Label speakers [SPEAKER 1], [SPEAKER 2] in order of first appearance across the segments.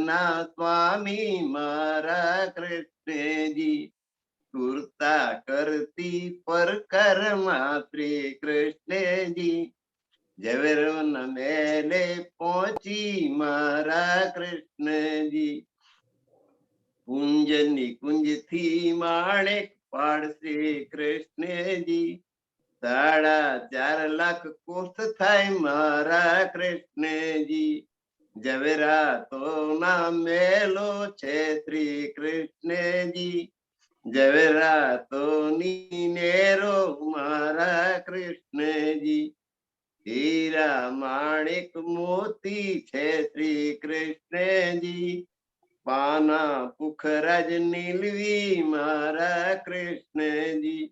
[SPEAKER 1] ના સ્વામી મારા કૃષ્ણજી, કુર્તા કરતી પરકરમાં શ્રી કૃષ્ણજી, ઝવેરો ન મેલે પહોંચી મારા કૃષ્ણજી, કુંજની કુંજ થી માણેક પાડ શ્રી કૃષ્ણજી, 4.5 લાખ કોષ થાય મારા કૃષ્ણજી, ઝવેરાતો ના મેલો છે શ્રી કૃષ્ણજી, ઝવેરાતો ની નેરો મારા કૃષ્ણજી, હીરા માણિક મોતી છે શ્રી કૃષ્ણજી, પાના પુખરાજ નીલવી મારા કૃષ્ણજી,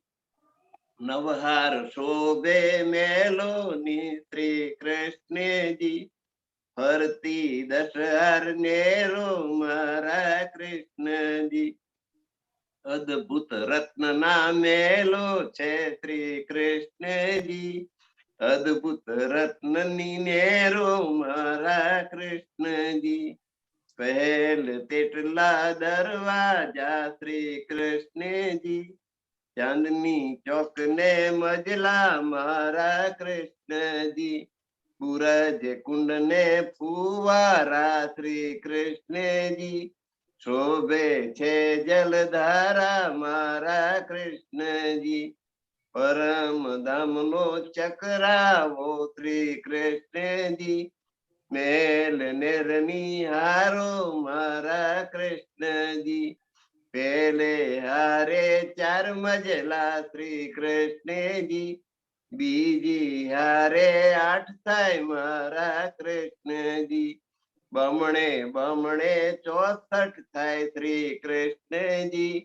[SPEAKER 1] નવહાર શોભે મેલો ની શ્રી કૃષ્ણજી, ફરતી 10 નેરો મારા કૃષ્ણજી, અદભુત રત્ન ના મેલો છે શ્રી કૃષ્ણજી, અદભુત રત્ન ની નેરો મારા કૃષ્ણજી, પહેલ તેટલા દરવાજા શ્રી કૃષ્ણજી, ચાંદની ચોક ને મજલા મારા કૃષ્ણજી, સૂરજ કુંડ ને ફુવારા શ્રી કૃષ્ણજી, શોભે છે જલધારા મારા કૃષ્ણજી, પરમ ધામ નો ચકરાવો શ્રી કૃષ્ણજી, મેલ નેરની હારો મારા કૃષ્ણજી, પેલે હારે 4 મજલા શ્રી કૃષ્ણજી, બીજી હારે 8 થાય મારા કૃષ્ણજી, બમણે બમણે 64 થાય શ્રી કૃષ્ણજી,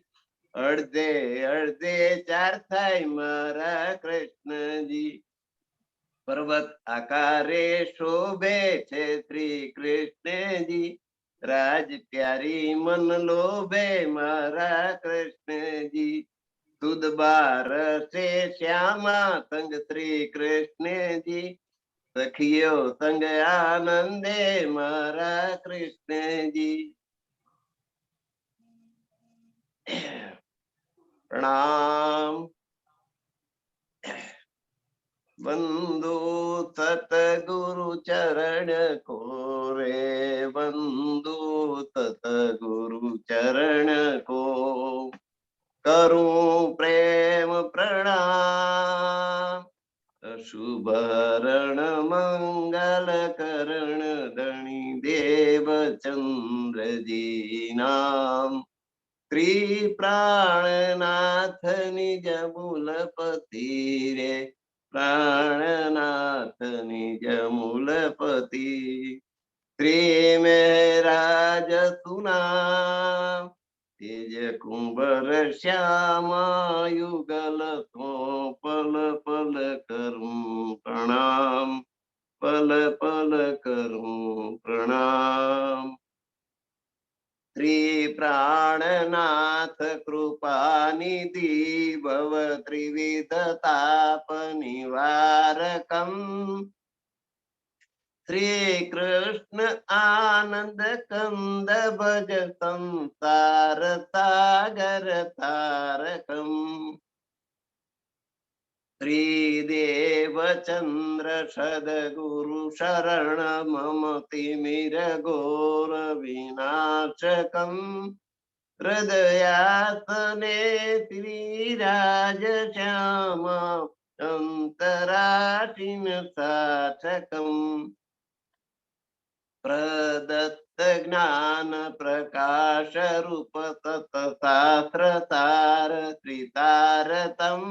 [SPEAKER 1] અડધે અડધે 4 થાય મારા કૃષ્ણજી, પર્વત આકારે શોભે છે શ્રી કૃષ્ણજી, રાજ પ્યારી મન લોભે મારા કૃષ્ણજી, સુદ બારસે શ્યામા સંગ શ્રી કૃષ્ણજી, સખીઓ સંગ આનંદે મારા કૃષ્ણજી. પ્રણામ. વંદો સતગુરુ ચરણ કો રે, વંદો સતગુરુ ચરણ કો, કરું પ્રેમ પ્રણામ, શુભરણ મંગલ કરણ ધણી દેવ ચંદ્રજી નામ, શ્રી પ્રાણનાથ નિજ મૂલપતિ રે, પ્રાણનાથ નિજ મૂલપતિ, શ્રી મહારાજ સુના તેજ કુંભર શ્યામા યુગલ તો પલ પલ કરું પ્રણામ, પલ પલ કરું પ્રણામ, શ્રી પ્રાણનાથ કૃપા નિધિ ભવ ત્રિવિધ તાપ નિવારકમ, શ્રી કૃષ્ણ આનંદ કંદ ભજ સંસાર સાગર તારકમ, શ્રી દેવચંદ્ર સદગુરુ શરણ મમ તિમિર ઘોર વિનાશકમ, હૃદયાસને શ્રીરાજ શ્યામ અંતરાશીન સાઠકમ, પ્રદત્ત જ્ઞાન પ્રકાશ રૂપ તત શાસ્ત્ર સાર ત્રિતારતમ,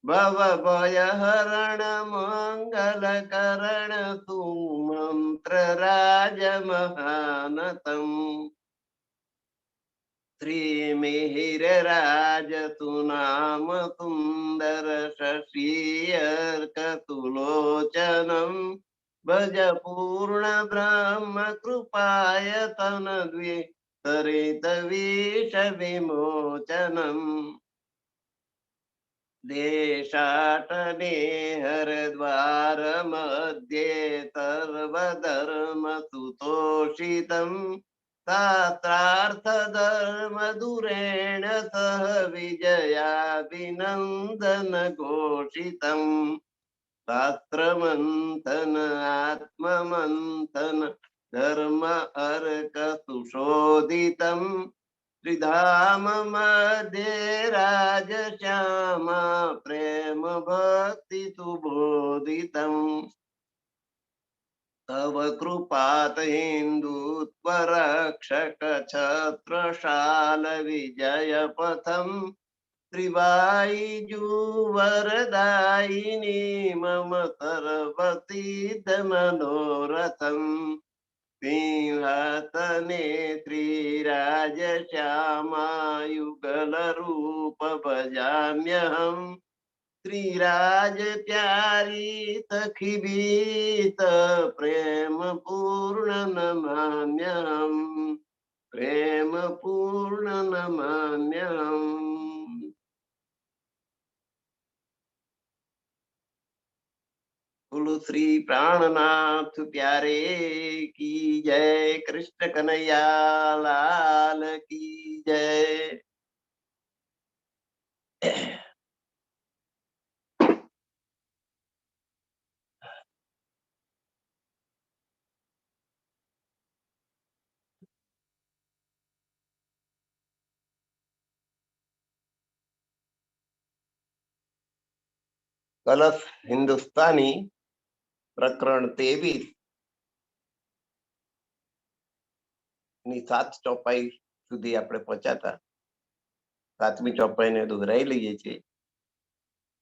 [SPEAKER 1] ભવ ભય હરણ મંગલ કરણ સુમંત્ર રાજ મહાનતમ, શ્રી મિહિર રાજ સુનામ સુંદર શશિયર્ક તુલોચનમ, ભજ પૂર્ણ બ્રહ્મ કૃપાયતન દ્વે સરિત વિષ વિમોચનમ, देशाटने हरद्वार मध्ये सर्वधर्म सुतोषितम् शास्त्रार्थ धर्म दूरेण सह विजयाभिनन्दन घोषितम् शास्त्रमन्थन आत्ममन्थन धर्म अर्क सुशोधितम् त्रिधाम मध्ये राजश्यामा प्रेम भक्ति सुबोधितम् तव कृपात हिन्दुत्व रक्षक छत्रशाल विजय पथम् त्रिवायुवरदायिनी मम सर्वसिद्ध मनोरथम् सिंहासने श्रीराजश्यामा युगल रूप भजाम्यहम् श्रीराज प्यारी सखी भीत प्रेम पूर्ण नमाम्यहम् प्रेम पूर्ण नमाम्यहम्। बोलो श्री प्राणनाथ प्यारे की जय, कृष्ण कन्हैया लाल की जय। કલશ હિન્દુસ્તાની પ્રકરણ 23 ની 7 ચોપાઈ સુધી આપણે પહોંચ્યા. 7મી ચોપાઈને દોહરાઈ લઈએ છીએ.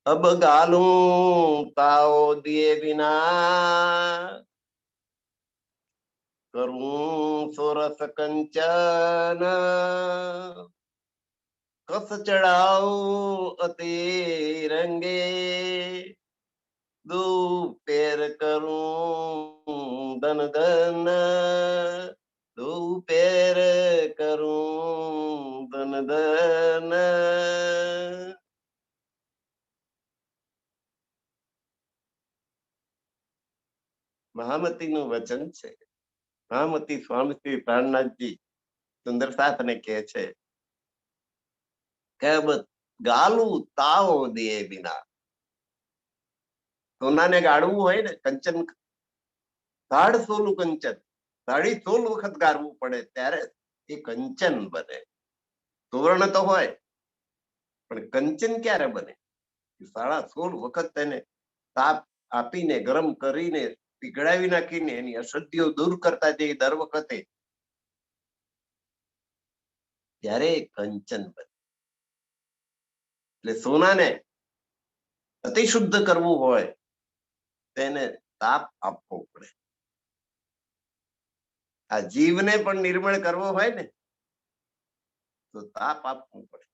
[SPEAKER 1] અબ ગાલું તાઓ દિએ વિના કરું સોરસ કંચન કસ ચડાઉ અતિ રંગે દુ પેર કરું ધન ધન દુ પેર કરું ધન ધન. મહામતીનું વચન છે. મહામતી સ્વામી શ્રી પ્રાણનાથજી સુંદર સાથને કહે છે કે ગાલું તાવો દે વિના, સોનાને ગાળવું હોય ને, કંચન ધાડ સોલું કંચન 16 વખત ગાળવું પડે ત્યારે એ કંચન બને. સુવર્ણ તો હોય પણ કંચન ક્યારે બને? 16.5 વખત તેને તાપ આપીને ગરમ કરીને પીગળાવી નાખીને એની અશુદ્ધિઓ દૂર કરતા જઈએ દર વખતે, ત્યારે કંચન બને. એટલે સોનાને અતિ શુદ્ધ કરવું હોય તેને તાપ આપવો પડે. આ જીવને પણ નિર્મળ કરવો હોય ને તો તાપ આપવું પડે.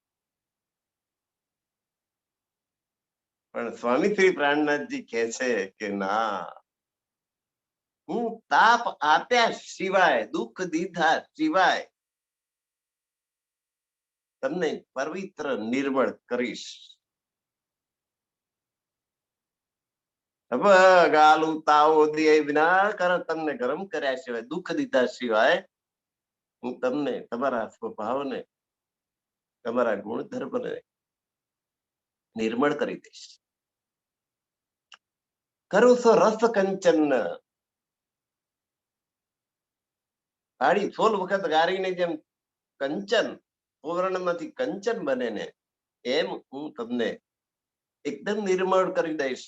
[SPEAKER 1] પણ સ્વામી શ્રી પ્રાણનાથજી કહે છે કે ના, હું તાપ આપ્યા સિવાય, દુઃખ દીધા સિવાય તમને પવિત્ર નિર્મળ કરીશ. ગાલું તાવો દે વિના કારણ તમને ગરમ કર્યા સિવાય, દુઃખ દીધા સિવાય હું તમને તમારા સ્વભાવને, તમારા ગુણધર્મને નિર્મળ કરી દઈશ. કરું છો રસ કંચન, 16 વખત ગારીને જેમ કંચન સુવર્ણમાંથી કંચન બને ને એમ હું તમને એકદમ નિર્મળ કરી દઈશ,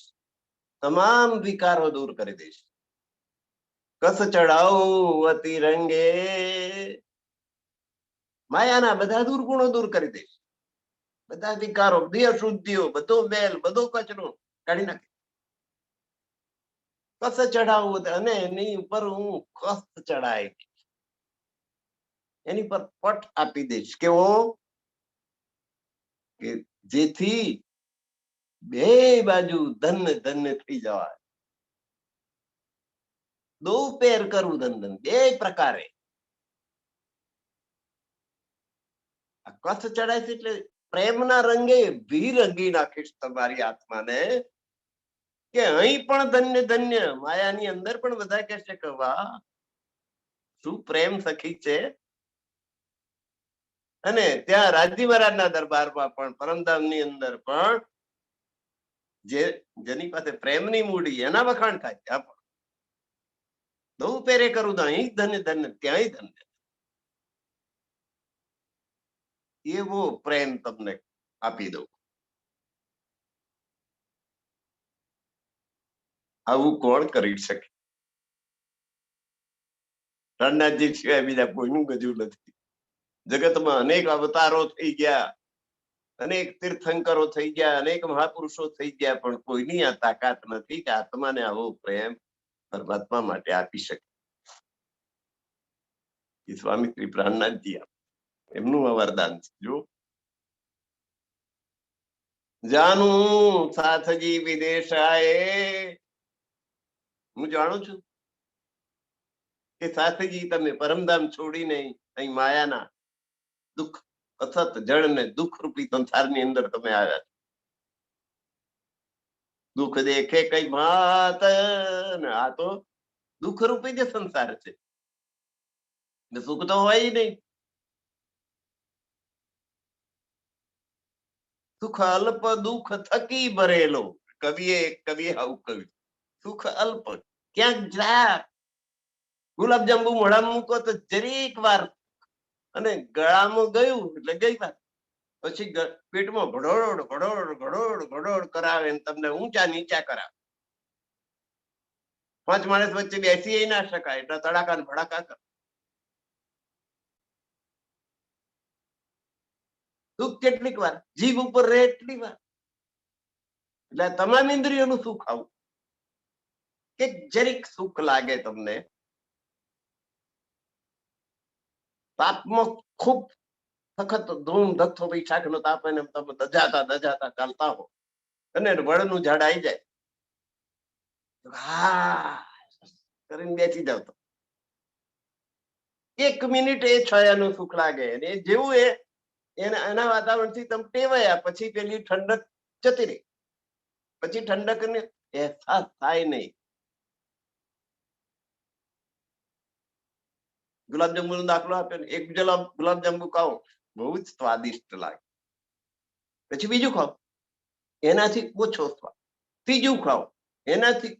[SPEAKER 1] તમામ વિકારો દૂર કરી દઈશ. કસ ચડાવું અતિ રંગે, માયાના બધા દુર્ગુણો દૂર કરી દઈશ, બધા વિકારો, અશુદ્ધિઓ, બધો મેલ, બધો કચરો કાઢી નાખે. કસ ચડાવું અને એની ઉપર હું કસ ચડાય, એની પર પટ આપી દઈશ. કેવો? કે જેથી બે બાજુ ધન ધન થઈ જવાય. દો પેર કરવું ધન ધન, બે પ્રકારે. કસ ચડાય છે એટલે પ્રેમના રંગે ભી રંગી નાખીશ તમારી આત્માને કે અહીં પણ ધન્ય ધન્ય. માયાની અંદર પણ બધા કહેશે કે વાહ શું પ્રેમ સખી છે. અને ત્યાં રાજી મહારાજના દરબારમાં પણ પરમધામની અંદર પણ જેની પાસે પ્રેમની મૂડી એના વખાણ થાય. ત્યાં પણ દઉં પેરે કરું તો અહીં ધન્ય ધન્ય ત્યાંય ધન્ય. એવો પ્રેમ તમને આપી દઉં. આવું કોણ કરી શકે? રણનાથજી સિવાય બીજા કોઈનું ગજું નથી. જગતમાં અનેક અવતારો થઈ ગયા, અનેક તીર્થંકરો થઈ ગયા, અનેક મહાપુરુષો થઈ ગયા, પણ કોઈની આ તાકાત નથી કે આત્માને આવો પ્રેમ પરમાત્મા માટે આપી શકે. એ સ્વામી શ્રી પ્રાણનાથજી એમનું આ વરદાન છે. જો જાનું સાથજી વિદેશ આયે, હું જાણું છું કે સાથજી તમે પરમધામ છોડીને અહીં માયાના દુઃખ અથત જળ ને દુઃખ રૂપી સંસારની અંદર તમે આવ્યા. દુઃખ દેખે કઈ માત, આ તો દુઃખ રૂપી જે સંસાર છે, સુખ તો હોય નહીં. સુખ અલ્પ દુઃખ થકી ભરેલો. કવિએ આવું કહ્યું, સુખ અલ્પ. ક્યાંક જા ગુલાબજાંબુ મોઢામાં મૂકો તો જરીક વાર, અને ગળામાં ગયું એટલે ગઈ વાત. પછી પેટમાં ઘડોડ ઘડોડ ઘડોડ ઘડોડ કરાવે, તમને ઊંચા નીચા કરાવે. 5 માણસ વચ્ચે બેસી ના શકાય એટલે તડાકા ને ભડાકા કરે. સુખ કેટલીક વાર જીભ ઉપર રહે એટલી વાર. એટલે તમામ ઇન્દ્રિયોનું સુખ આવું કે જરીક સુખ લાગે તમને. તાપમાં ખૂબ સખત ધૂમ ધક્કો શાક નો તાપ એને તમે દજાતા ચાલતા હો અને વળનું ઝાડ આવી જાય, હા કરીને બેસી જાવ તો 1 મિનિટ એ છાયાનું સુખ લાગે. અને જેવું એના વાતાવરણથી તમે ટેવાયા પછી પેલી ઠંડક જતી રહી, પછી ઠંડક ને અહેસાસ થાય નહીં. ગુલાબજાંબુ નો દાખલો આપ્યો ને, એક ગુલાબજાંબુ ખાઓ બહુ જ સ્વાદિષ્ટ લાગે, પછી બીજું ખાઓ એનાથી ઓછો સ્વાદ, ત્રીજું ખાઓ એનાથી,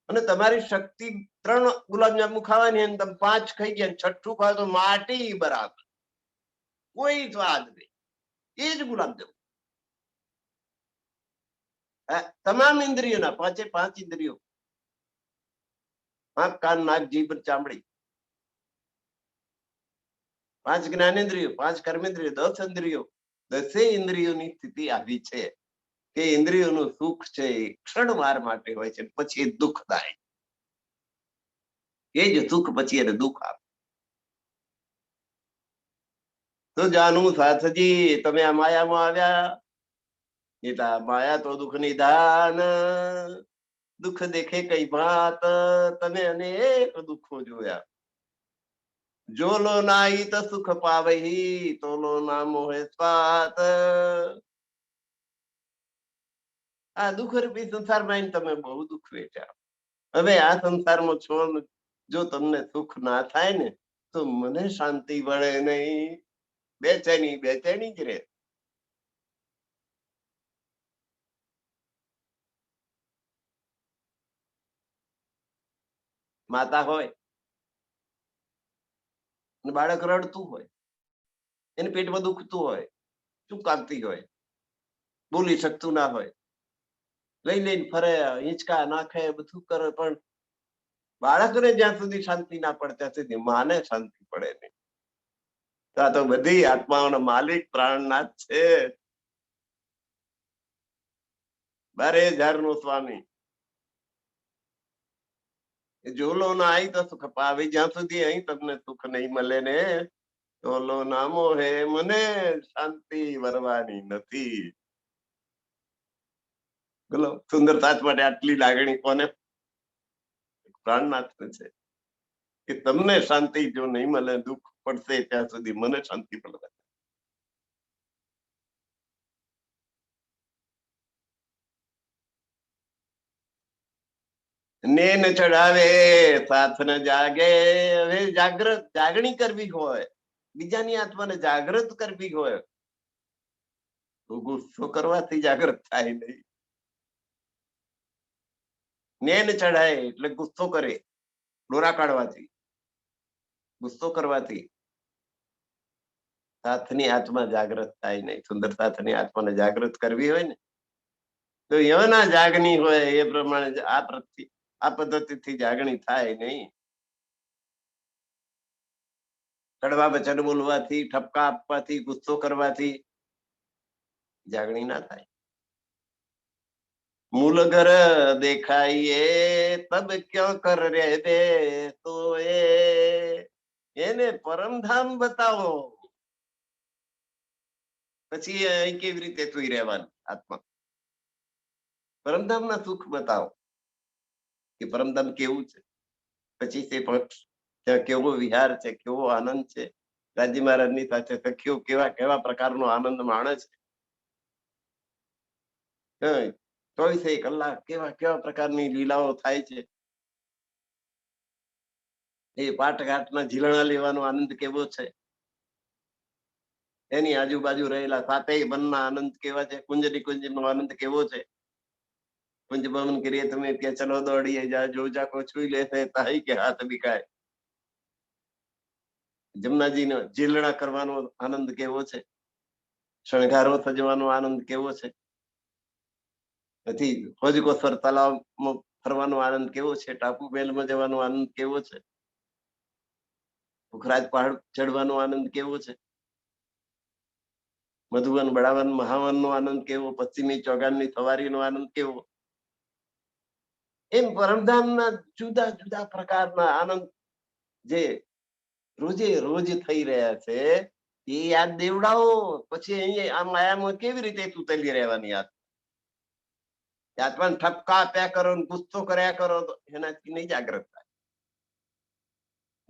[SPEAKER 1] અને તમારી શક્તિ 3 ગુલાબજાંબુ ખાવાની અને તમે 5 ખાઈ ગયા, 6ઠું ખાવ તો માટી બરાબર, કોઈ સ્વાદ નહીં. એ જ ગુલાબજાંબુ. તમામ ઇન્દ્રિયોના 5 ઇન્દ્રિયો, આંખ કાન નાક જીભ ચામડી, 5 જ્ઞાનેન્દ્રિયો, 5 કર્મેન્દ્રિયો, 10 ઇન્દ્રિયો, 10 ઇન્દ્રિયોની સ્થિતિ આવી છે કે ઇન્દ્રિયોનું સુખ છે એ ક્ષણવાર માટે હોય છે, પછી એ દુઃખદાયક. એ જ સુખ પછી એને દુઃખ આપે. તો જાનું સાથજી તમે આ માયામાં આવ્યા એટલે માયા તો દુઃખ નિદાન. દુઃખ દેખે કઈ ભાત, તમે અનેક દુઃખો જોયા. જોલો નાઈ તો સુખ પાવહી, તોલો ના મોહે સ્વાત. આ દુઃખ રૂપી સંસારમાં તમે બહુ દુઃખ વેચ્યા. હવે આ સંસારમાં છો, જો તમને સુખ ના થાય ને તો મને શાંતિ મળે નહીં, બેચેની જ રહે. માતા હોય બાળક રડતું હોય, એને પેટમાં દુખતું હોય, શું કાંતિ હોય, બોલી શકતું ના હોય, લઈને ફરે, હિંચકા નાખે, બધું કરે, પણ બાળકને જ્યાં સુધી શાંતિ ના પડે ત્યાં સુધી માને શાંતિ પડે નહીં. આ તો બધી આત્માઓનો માલિક પ્રાણનાથ છે, 12,000 નો સ્વામી. જોલો ના આઈ તો સુખ પાવે, જ્યાં સુધી અહીં તમને સુખ નહીં મળે ને તોલો નામો હે, મને શાંતિ વરવાની નથી. બોલો, સુંદર સાચ માટે આટલી લાગણી કોને? પ્રાણનાથ છે કે તમને શાંતિ જો નહીં મળે, દુઃખ પડશે ત્યાં સુધી મને શાંતિ મળે. નેન ચડાવે સાથ ન જાગે. હવે જાગણી કરવી હોય, બીજાની આત્માને જાગૃત કરવી હોય તો ગુસ્સો કરવાથી જાગૃત થાય નહીં. નેન ચડાય એટલે ગુસ્સો કરે, ડોરા કાઢવાથી, ગુસ્સો કરવાથી સાથની આત્મા જાગૃત થાય નહીં. સુંદર સાથની આત્માને જાગૃત કરવી હોય ને તો યવના જાગણી હોય એ પ્રમાણે આ પદ્ધતિથી જાગણી થાય નહીં. કડવા વચન બોલવાથી, ઠપકા આપવાથી, ગુસ્સો કરવાથી જાગણી ના થાય. મૂલ ઘર દેખાઈએ તબ ક્યાં કર રે દે તો એને પરમધામ બતાવો, પછી અહીં કેવી રીતે સુઈ રહેવાનું આત્મા. પરમધામ ના સુખ બતાવો કે પરમધામ કેવું છે, પછી તે પક્ષ ત્યાં કેવો વિહાર છે, કેવો આનંદ છે. રાજી મહારાજની સાથે સખીઓ કેવા કેવા પ્રકારનો આનંદ માણે છે. 24 કલાક કેવા કેવા પ્રકારની લીલાઓ થાય છે. એ પાટઘાટના ઝીલણા લેવાનો આનંદ કેવો છે, એની આજુબાજુ રહેલા સાતેય વનના આનંદ કેવા છે, કુંજનો આનંદ કેવો છે. કુંજ ભવન કરીએ તમે ત્યાં ચલો દોડીએ જા, જો જાકો છુઈ લેતે તાઈ કે હાથ બિકાય. જમનાજીનો ઝીલણા કરવાનો આનંદ કેવો છે, શણગારો સજવાનો આનંદ કેવો છે. પછી હોજકોસર તલાવમાં ફરવાનો આનંદ કેવો છે, ટાપુ મહેલમાં જવાનો આનંદ કેવો છે, પુખરાજ પહાડ ચડવાનો આનંદ કેવો છે, મધુવન બળાવન મહાવનનો આનંદ કેવો, પશ્ચિમી ચોગાનની સવારીનો આનંદ કેવો. એમ પરમધામના જુદા જુદા પ્રકારના આનંદ જે રોજે રોજ થઈ રહ્યા છે એ યાદ દેવડાવો. પછી અહીંયા આ માયામાં કેવી રીતે તૂટેલી રહેવાની આત્માને ઠપકા આપ્યા કરો, ગુસ્સો કર્યા કરો તો એનાથી નહીં જાગૃત થાય.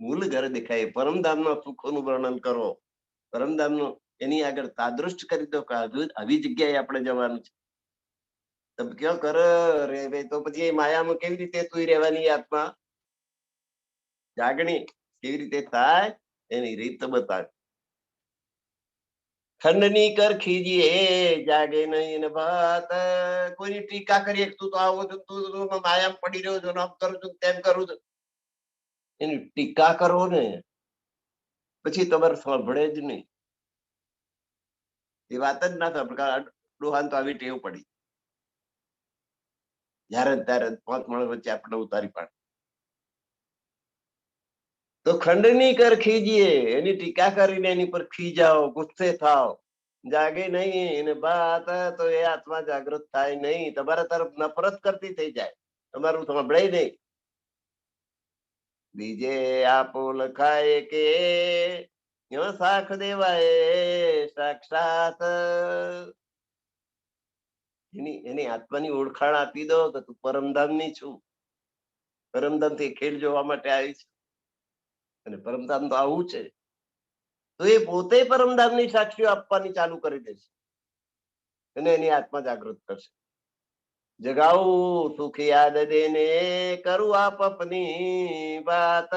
[SPEAKER 1] મૂળ ઘર દેખાય, પરમધામના સુખોનું વર્ણન કરો, પરમધામનું એની આગળ તાદૃષ્ટ કરી દો કે આવી જગ્યાએ આપણે જવાનું છે. તબ ક્યાં કર રે તો પછી માયામાં કેવી રીતે સુઈ રહેવાની આત્મા. જાગણી કેવી રીતે થાય એની રીત બતાવે. ખંડની કર ખીજીએ જાગે નહીં વાત. કોઈની ટીકા કરીએ તું તો આવો છો, તું માયામાં પડી રહ્યો છો, આમ કરું છું તેમ કરું છું, એની ટીકા કરો ને પછી તમારે સાંભળે જ નહીં. એ વાત જ ના થાય. ડોહાન તો આવી ટેવ પડી, જ્યારે ત્યારે 5 માણસ વચ્ચે આપણે ઉતારી પાડે. તો ખંડની કર ખીજીએ, એની ટીકા કરીને એની પર ખીજાઓ, ગુસ્સે થાવ, જાગે નહીં એને બાત તો એ આત્મા જાગૃત થાય નહીં. તમારા તરફ નફરત કરતી થઈ જાય, તમારું સાંભળે નહીં. બીજે આપો લખાય કે સાખ દેવાય સાક્ષાત. એની આત્માની ઓળખાણ આપી દો કે તું પરમધામની છું, પરમધામથી ખેલ જોવા માટે આવી છે અને પરમધામ તો આવું છે. તો એ પોતે પરમધામની સાક્ષીઓ આપવાની ચાલુ કરી દેશે અને એની આત્મા જાગૃત કરશે. જગાવું સુખ યાદ દેને કરું આપ અપની વાત.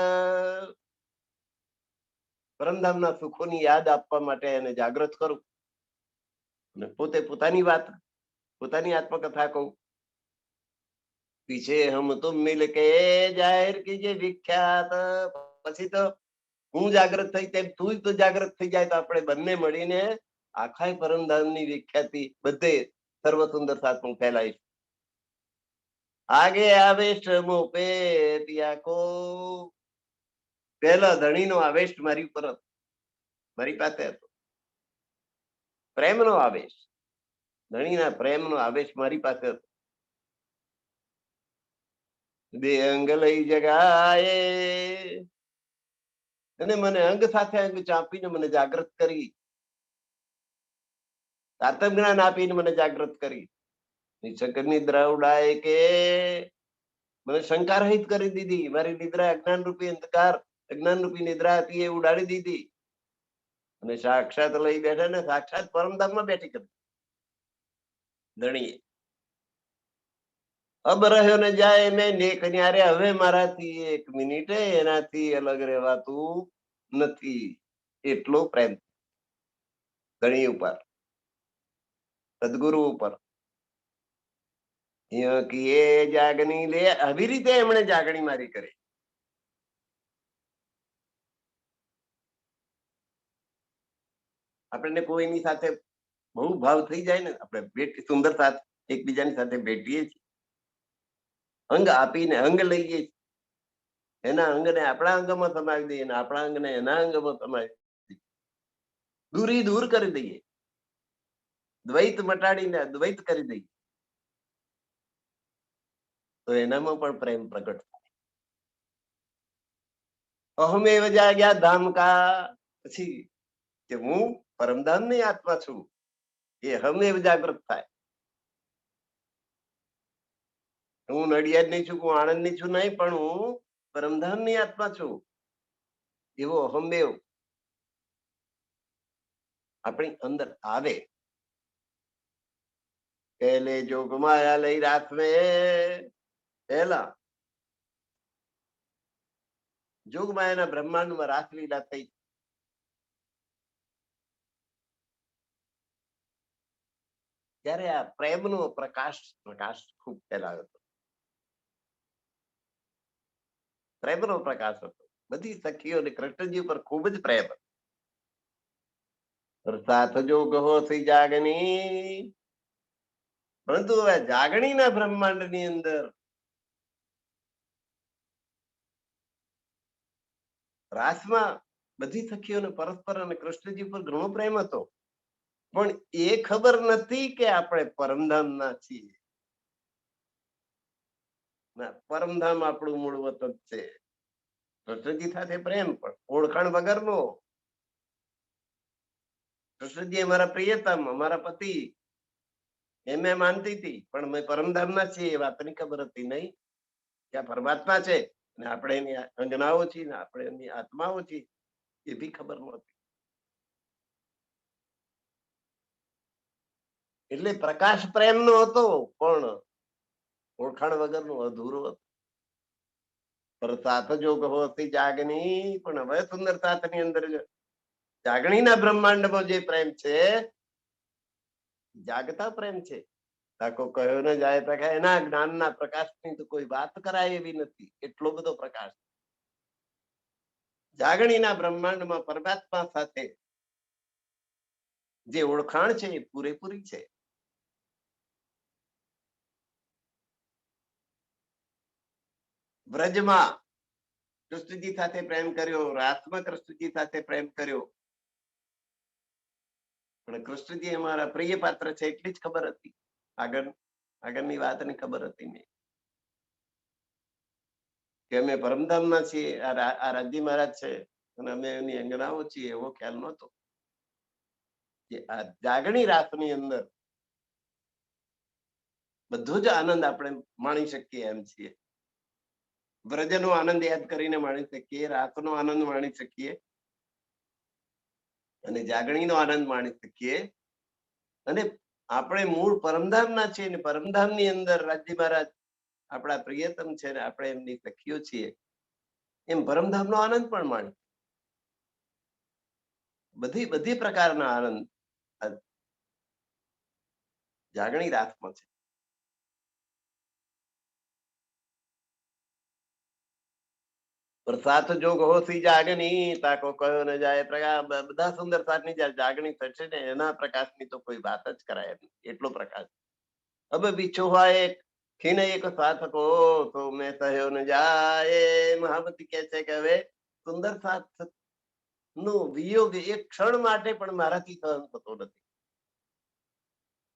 [SPEAKER 1] પરમધામના સુખોની યાદ આપવા માટે એને જાગૃત કરું અને પોતે પોતાની વાત, પોતાની આત્મકથા કહું. પીછે હમ તુમ મિલ કે જાહેર કીજે વિખ્યાત. પછી તો હું જાગૃત થઈ તેમ તું તો જાગૃત થઈ જાય તો આપણે બંને મળીને આખા પરમધામની વિખ્યાતિ બધે સર્વ સુંદર સાતમાં ફેલાઈશ. આગે આવેશ મોપે પિયાકો. પહેલા ધણીનો આવેશ મારી ઉપર હતો, મારી પાસે હતો. પ્રેમનો આવેશ, ધણીના પ્રેમનો આવેશ મારી પાસે હતો. બે અંગ લઈ જગાએ, અને મને અંગ સાથે અંગ ચાંપીને મને જાગૃત કરી, આત્મ જ્ઞાન આપીને મને જાગૃત કરી. નિદ્રા ઉડાય કે મને શંકા રહિત કરી દીધી. મારી નિદ્રા અજ્ઞાન રૂપી અંધકાર, અજ્ઞાન રૂપી નિદ્રા હતી એ ઉડાડી દીધી અને સાક્ષાત લઈ બેઠા ને સાક્ષાત પરમધામમાં બેઠી કરી ધણીએ. અબ રહ્યો ને જાય મેં નેક ન્યારે, હવે મારાથી એક મિનિટે એનાથી અલગ રહેવાતું નથી. એટલો પ્રેમ ધણી ઉપર, સદગુરુ ઉપર. એ જાગણી લે, આવી રીતે એમણે જાગણી મારી કરી. આપણને કોઈની સાથે બહુ ભાવ થઈ જાય ને, આપણે ભેટ સુંદર સાથે એકબીજાની સાથે ભેટીએ છીએ, અંગ આપીને અંગ લઈએ છીએ, એના અંગને આપણા અંગમાં સમાવી દઈએ, આપણા અંગને એના અંગમાં સમાવી દઈએ, દૂરી દૂર કરી દઈએ, દ્વૈત મટાડીને અદ્વૈત કરી દઈએ, તો એનામાં પણ પ્રેમ પ્રગટ થાય. અહમેવ જાગ્યા ધામ કા, પછી કે હું પરમધામ ની આત્મા છું, એ હમેવ જાગૃત થાય. હું નડિયાદ ની છું, હું આણંદ ની છું નહીં, પણ હું પરમધામ ની આત્મા છું, એવો અહમેવ આપણી અંદર આવે. પહેલે જોગ માયા લઈ રાત મેં, પહેલા જોગ માયાના બ્રહ્માંડમાં રાસલીલા થઈ. ત્યારે આ પ્રેમનો પ્રકાશ પ્રકાશ ખૂબ ફેલાયો હતો. પ્રેમનો પ્રકાશ હતો. બધી સખીઓને કૃષ્ણજી ઉપર ખૂબ જ પ્રેમ. સાથ જોગ હોતી જાગની, પરંતુ હવે જાગણીના બ્રહ્માંડની અંદર રાસમાં બધી સખીઓને પરસ્પર અને કૃષ્ણજી પર ઘણો પ્રેમ હતો, પણ એ ખબર નથી કે આપણે પરમધામના છીએ. પરમધામ આપણું મૂળ વતન છે. કૃષ્ણજી સાથે પ્રેમ પણ ઓળખાણ વગરનો. કૃષ્ણજી અમારા પ્રિયતમ, અમારા પતિ એમ મેં માનતી હતી, પણ મેં પરમધામના છીએ એ વાતની ખબર હતી નહીં. ત્યાં પરમાત્મા છે અને આપણે એની અંગનાઓ છીએ ને આપણે એની આત્માઓ છીએ, એ બી ખબર નહોતી. એટલે પ્રકાશ પ્રેમ નો હતો, પણ ઓળખાણ વગરનો અધૂરો હતો. પર સાથ જોગ હોતી જાગની, પણ હવે સુંદર સાથની અંદર જાગણીના બ્રહ્માંડમાં જે પ્રેમ છે, જાગતા પ્રેમ છે. તાકો કહ્યો ને જાય તો એના જ્ઞાનના પ્રકાશની તો કોઈ વાત કરાય એવી નથી, એટલો બધો પ્રકાશ. જાગણીના બ્રહ્માંડમાં પરમાત્મા સાથે જે ઓળખાણ છે એ પૂરેપૂરી છે. વ્રજમાં કૃષ્ણજી સાથે પ્રેમ કર્યો, રાસમાં કૃષ્ણજી સાથે પ્રેમ કર્યો, પણ કૃષ્ણજી અમારા પ્રિય પાત્ર છે એટલી જ ખબર હતી. આગળની વાતની ખબર હતી નહીં કે અમે પરમધામના છીએ, આ રાજ્ય મહારાજ છે અને અમે એની અંગનાઓ છીએ, એવો ખ્યાલ નહોતો. કે આ જાગણી રાસની અંદર બધો જ આનંદ આપણે માણી શકીએ એમ છીએ. વ્રજનો આનંદ યાદ કરીને માણી શકીએ, રાસનો આનંદ માણી શકીએ અને જાગણીનો આનંદ માણી શકીએ. અને આપણે મૂળ પરમધામના છીએ ને પરમધામની અંદર રાજ્ય મહારાજ આપણા પ્રિયતમ છે ને આપણે એમની સખીઓ છીએ, એમ પરમધામનો આનંદ પણ માણી. બધી પ્રકારના આનંદ જાગણી રાસમાં છે. સાથ જોગ હોતી જાગની, તાકો કયો ન જાય પ્રકાશ. બધા સુંદર સાથની જયારે જાગણી થશે ને એના પ્રકાશની તો કોઈ વાત જ કરાય નહીં, એટલો પ્રકાશ. હવે બીછો હોય ખીને એક સાથ કો, તો મેં સહ્યો ન જાય. મહામતી કહે છે કે હવે સુંદર સાથ નો વિયોગ એક ક્ષણ માટે પણ મારાથી સહન થતો નથી.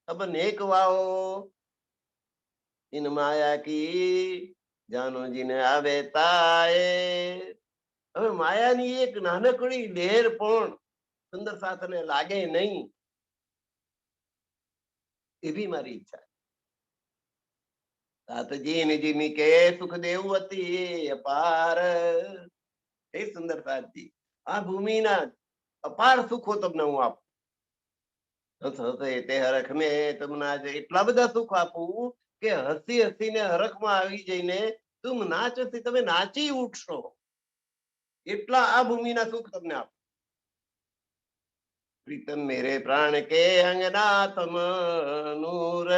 [SPEAKER 1] હવે નેક વાઓ ઇન માયા કી, જાનોજીને આવે તાએ. હવે માયાની એક નાનકડી લહેર પણ સુંદર સાથને લાગે નહીં, એવી મારી ઈચ્છા. સાતજી જીમી કે સુખ દેવું હતી અપાર. હે સુંદર સાથજી, આ ભૂમિના અપાર સુખો તમને હું આપું. તે હરખ મેં તમને એટલા બધા સુખ આપું કે હસી હસીને હરખમાં આવી જઈને તુમ નાચથી તમે નાચી ઉઠશો, એટલા આ ભૂમિના સુખ તમને આપે. પ્રીતમ મેરે પ્રાણ કે અંગના તમ નૂર,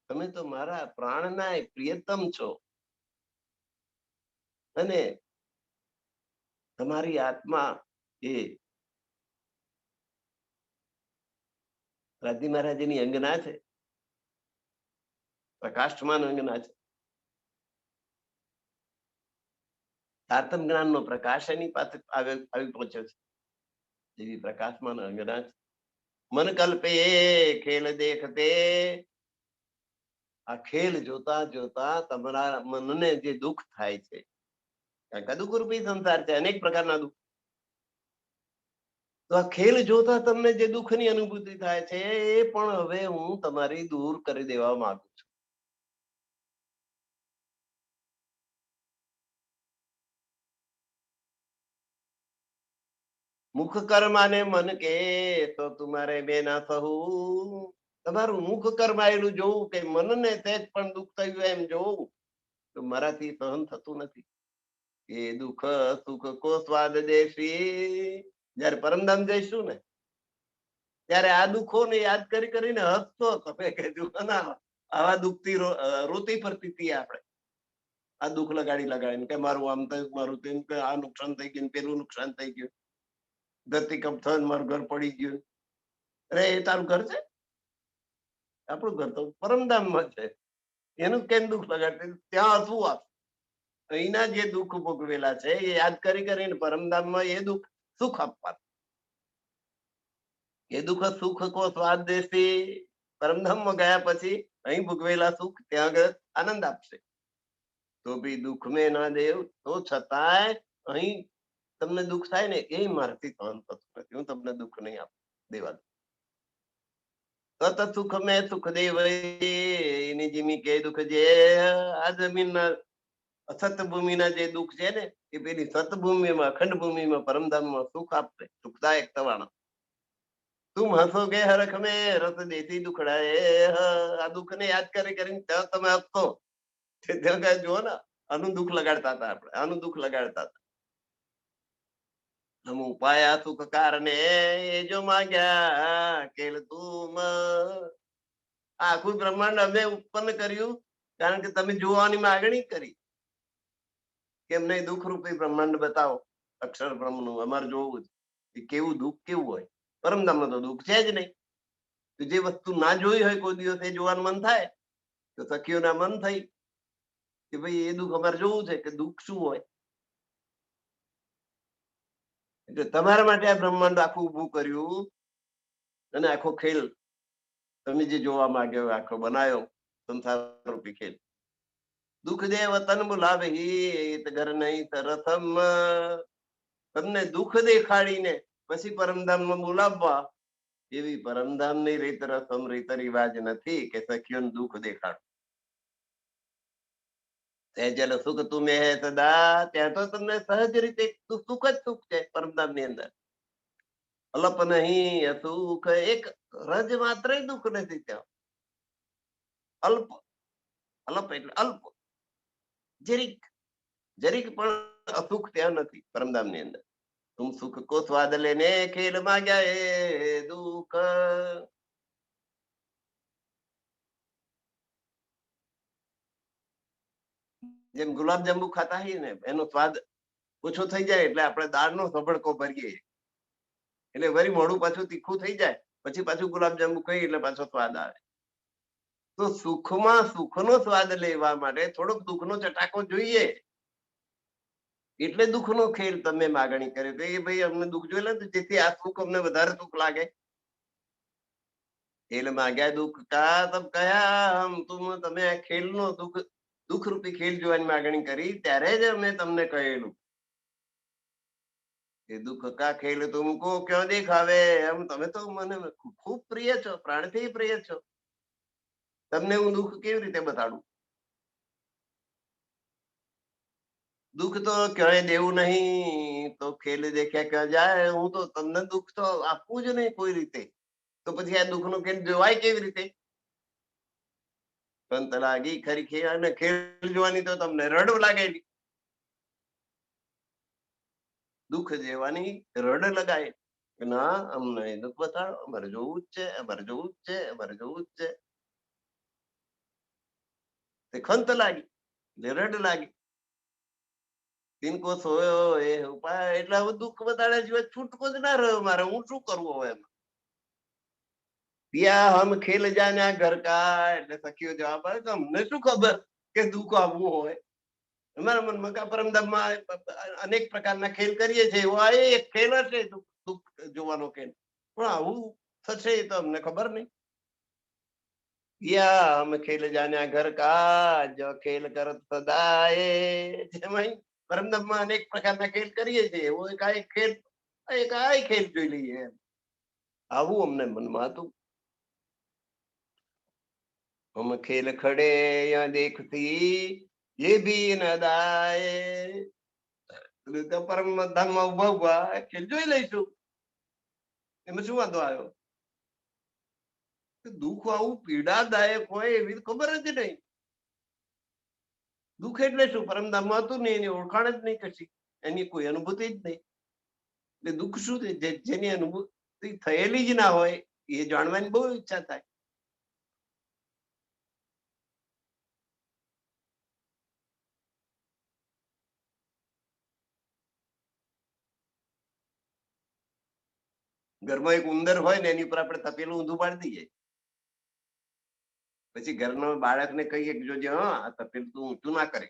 [SPEAKER 1] તમે તો મારા પ્રાણના પ્રિયતમ છો, અને તમારી આત્મા એ રાજી મહારાજની અંગના છે, પ્રકાશમાન અંગના છે. આત્મ જ્ઞાનનો પ્રકાશ એની પાસે આવી પહોંચ્યો છે, એવી પ્રકાશમાન અંગના છે. મન કલ્પે ખેલ દેખતે, આ ખેલ જોતા જોતા તમારા મનને જે દુઃખ થાય છે, કારણ કે દુઃખ રૂપી સંસાર છે, અનેક પ્રકારના દુઃખ. તો આ ખેલ જોતા તમને જે દુઃખની અનુભૂતિ થાય છે, એ પણ હવે હું તમારી દૂર કરી દેવા માંગુ છું. મુખ કર્માને મન કે તો તુમારે બેના સહુ, તમારું મુખ કર્માયેલું જોવું કે મનને તેજ પણ દુઃખ થયું એમ જોવું, તો મારાથી સહન થતું નથી. એ દુઃખ સુખ કો સ્વાદ દેશી, જયારે પરમધામ જઈશું ને ત્યારે આ દુઃખોને યાદ કરી કરીને હસતો તમે કે આવા દુઃખથી રોતી ફરતી હતી આપણે. આ દુઃખ લગાડી લગાડીને કે મારું આમ થયું, મારું તેમ, કે આ નુકસાન થઈ ગયું, પેલું નુકસાન થઈ ગયું, ધરતીકંપ થયો, મારું ઘર પડી ગયું. અરે એ તારું ઘર છે? આપણું ઘર તો પરમધામમાં છે, એનું કેમ દુઃખ લગાડતી? ત્યાં હસવું આપ. અહીંના જે દુઃખ ભોગવેલા છે એ યાદ કરી કરીને પરમધામમાં એ દુઃખ સુખ આપવા. એ દુઃખ સુખ કો સ્વાદ દેશી, પરમધામમાં ગયા પછી અહીં ભોગવેલા સુખ ત્યાં આગળ આનંદ આપશે. તો ભી દુઃખ મેં ના દેવ, તો છતાંય અહીં તમને દુઃખ થાય ને એ મારાથી સહન થતું નથી, હું તમને દુઃખ નહીં આપું દેવા. સતત સુખ મેં સુખ દેવ, એની જીમી કે દુઃખ જે આ જમીનના અસત ભૂમિના જે દુઃખ છે ને એ પેલી સતભૂમિમાં, અખંડ ભૂમિમાં, પરમધામમાં સુખ આપશે, સુખદાયક થવાના. તુમ હસોગે હરખ મેં રસ દેતી દુખડાએ, આ દુઃખને યાદ કરી કરીને ત્યાં તમે હસતો, ત્યાં કઈ જુઓ ને આનું દુઃખ લગાડતા હતા આપણે, આનું દુઃખ લગાડતા હતા. હમ ઉપાયા સુખ કારણે એ જો માંગ્યા કેલ તુમ, આખું બ્રહ્માંડ અમે ઉત્પન્ન કર્યું કારણ કે તમે જોવાની માગણી કરી કે એમને દુઃખ રૂપી બ્રહ્માંડ બતાવો, અક્ષર બ્રહ્મનું અમારે જોવું છે કેવું દુઃખ કેવું હોય. પરમધામમાં તો દુઃખ છે જ નહીં. જે વસ્તુ ના જોઈ હોય કોઈ દિવસ એ જોવાનું મન થાય, તો સખીઓના મન થઈ કે ભાઈ એ દુઃખ અમારે જોવું છે કે દુઃખ શું હોય. એટલે તમારા માટે આ બ્રહ્માંડ આખું ઉભું કર્યું, અને આખો ખેલ તમે જે જોવા માંગ્યો આખો બનાવ્યો સંસાર રૂપી ખેલ. દુઃખ દે વતન બોલાવે ઘર નહીં તરથમ, તમને દુઃખ દેખાડીને પછી પરમધામમાં બોલાવવા એવી પરમધામની રીત રસમ રીત રિવાજ નથી કે સખીઓને દુઃખ દેખાડ. સહેજલ સુખ તુમે હે સદા, ત્યાં તો તમને સહજ રીતે સુખ જ સુખ છે પરમધામની અંદર. અલ્પ નહીં અસુખ, એક રજ માત્ર દુઃખ નથી ત્યાં. અલ્પ, અલ્પ એટલે અલ્પ, જરીક, જરીક પણ અસુખ ત્યાં નથી પરમધામની અંદર. તુમ સુખ કો સ્વાદ લેને ખેલ માં ગયા એ દુઃખ, જેમ ગુલાબજાંબુ ખાતા હોઈએ ને એનો સ્વાદ ઓછો થઈ જાય એટલે આપણે દાળનો સભડકો ભરીએ, એટલે વળી મોડું પાછું તીખું થઈ જાય, પછી પાછું ગુલાબજાંબુ ખાઈએ એટલે પાછો સ્વાદ આવે. તો સુખમાં સુખનો સ્વાદ લેવા માટે થોડોક દુઃખનો ચટાકો જોઈએ. એટલે દુઃખનો ખેલ તમે માગણી કરે તો એ ભાઈ અમને દુઃખ જોઈ લે જેથી આ સુખ અમને વધારે સુખ લાગે. ખેલ માગ્યા દુઃખ કા તબ કયા તુમ, તમે આ ખેલનો દુઃખ રૂપી ખેલ જોવાની માગણી કરી ત્યારે જ અમે તમને કહેલું એ દુઃખ કા ખેલ તુમકો ક્યાં દેખાવે, એમ તમે તો મને ખૂબ પ્રિય છો, પ્રાણથી પ્રિય છો, તમને હું દુઃખ કેવી રીતે બતાડું. દુઃખ તો ક્યાંય દેવું નહીં, તો ખેલ દેખ્યા ક્યાં જાય. હું તો તમને દુઃખ તો આપવું જ નહીં કોઈ રીતે, તો પછી આ દુઃખનો ખેલ જોવાય કેવી રીતે. કંત લાગી ખરી ખે અને ખેલ જોવાની તો તમને રડ લાગેલી, દુઃખ જેવાની રડ લગાય કે ના અમને દુઃખ બતાડો, અમારે જોવું જ છે, અમારે જોવું જ છે, અમારે જોવું જ છે. તે ખંત લાગી એટલે રડ લાગી. તિનકો સોયો એ ઉપાય એટલે હવે દુઃખ બતાડ્યા સિવાય છૂટકો જ ના રહ્યો મારે. હું શું કરવું હવે એમાં? પિયા હમ ખેલ જાના ઘર કા, એટલે સખીઓ જવાબ આવે કે અમને શું ખબર કે દુઃખ આવવું હોય. અમારા મનમાં કા પરમધામમાં અનેક પ્રકારના ખેલ કરીએ છીએ, એવો આ એક ખેલ હશે દુઃખ જોવાનો ખેલ, પણ આવું થશે એ તો અમને ખબર નહીં. પિયા હમ ખેલ જાના ઘર કા, જો ખેલ કરત સદાય. જેમાં પરમધામમાં અનેક પ્રકારના ખેલ કરીએ છીએ, એવો એક આ ખેલ, એક આ ખેલ જોઈ લઈએ એમ. આવું અમને મનમાં હતું. हम खेल खड़े या देखती ये भी न दाए, પરમ ધામમાં ઉભા ઉભા ખેલ જોઈ લઈશું, એમાં શું વાંધો આવ્યો? દુઃખ આવું પીડાદાયક હોય એવી ખબર જ નહીં. દુઃખ એટલે શું? પરમધામમાં હતું નહીં, એની ઓળખાણ જ નહીં કશી, એની કોઈ અનુભૂતિ જ નહીં. એટલે દુઃખ શું છે? જેની અનુભૂતિ થયેલી જ ના હોય એ જાણવાની બહુ ઈચ્છા થાય. ઘરમાં એક ઉંદર હોય ને એની ઉપર આપણે તપેલું ઊંધું પાડી દઈએ, પછી ઘરના બાળકને કહીએ કે જોજે હા આ તપેલું તું ઊંચું ના કરે,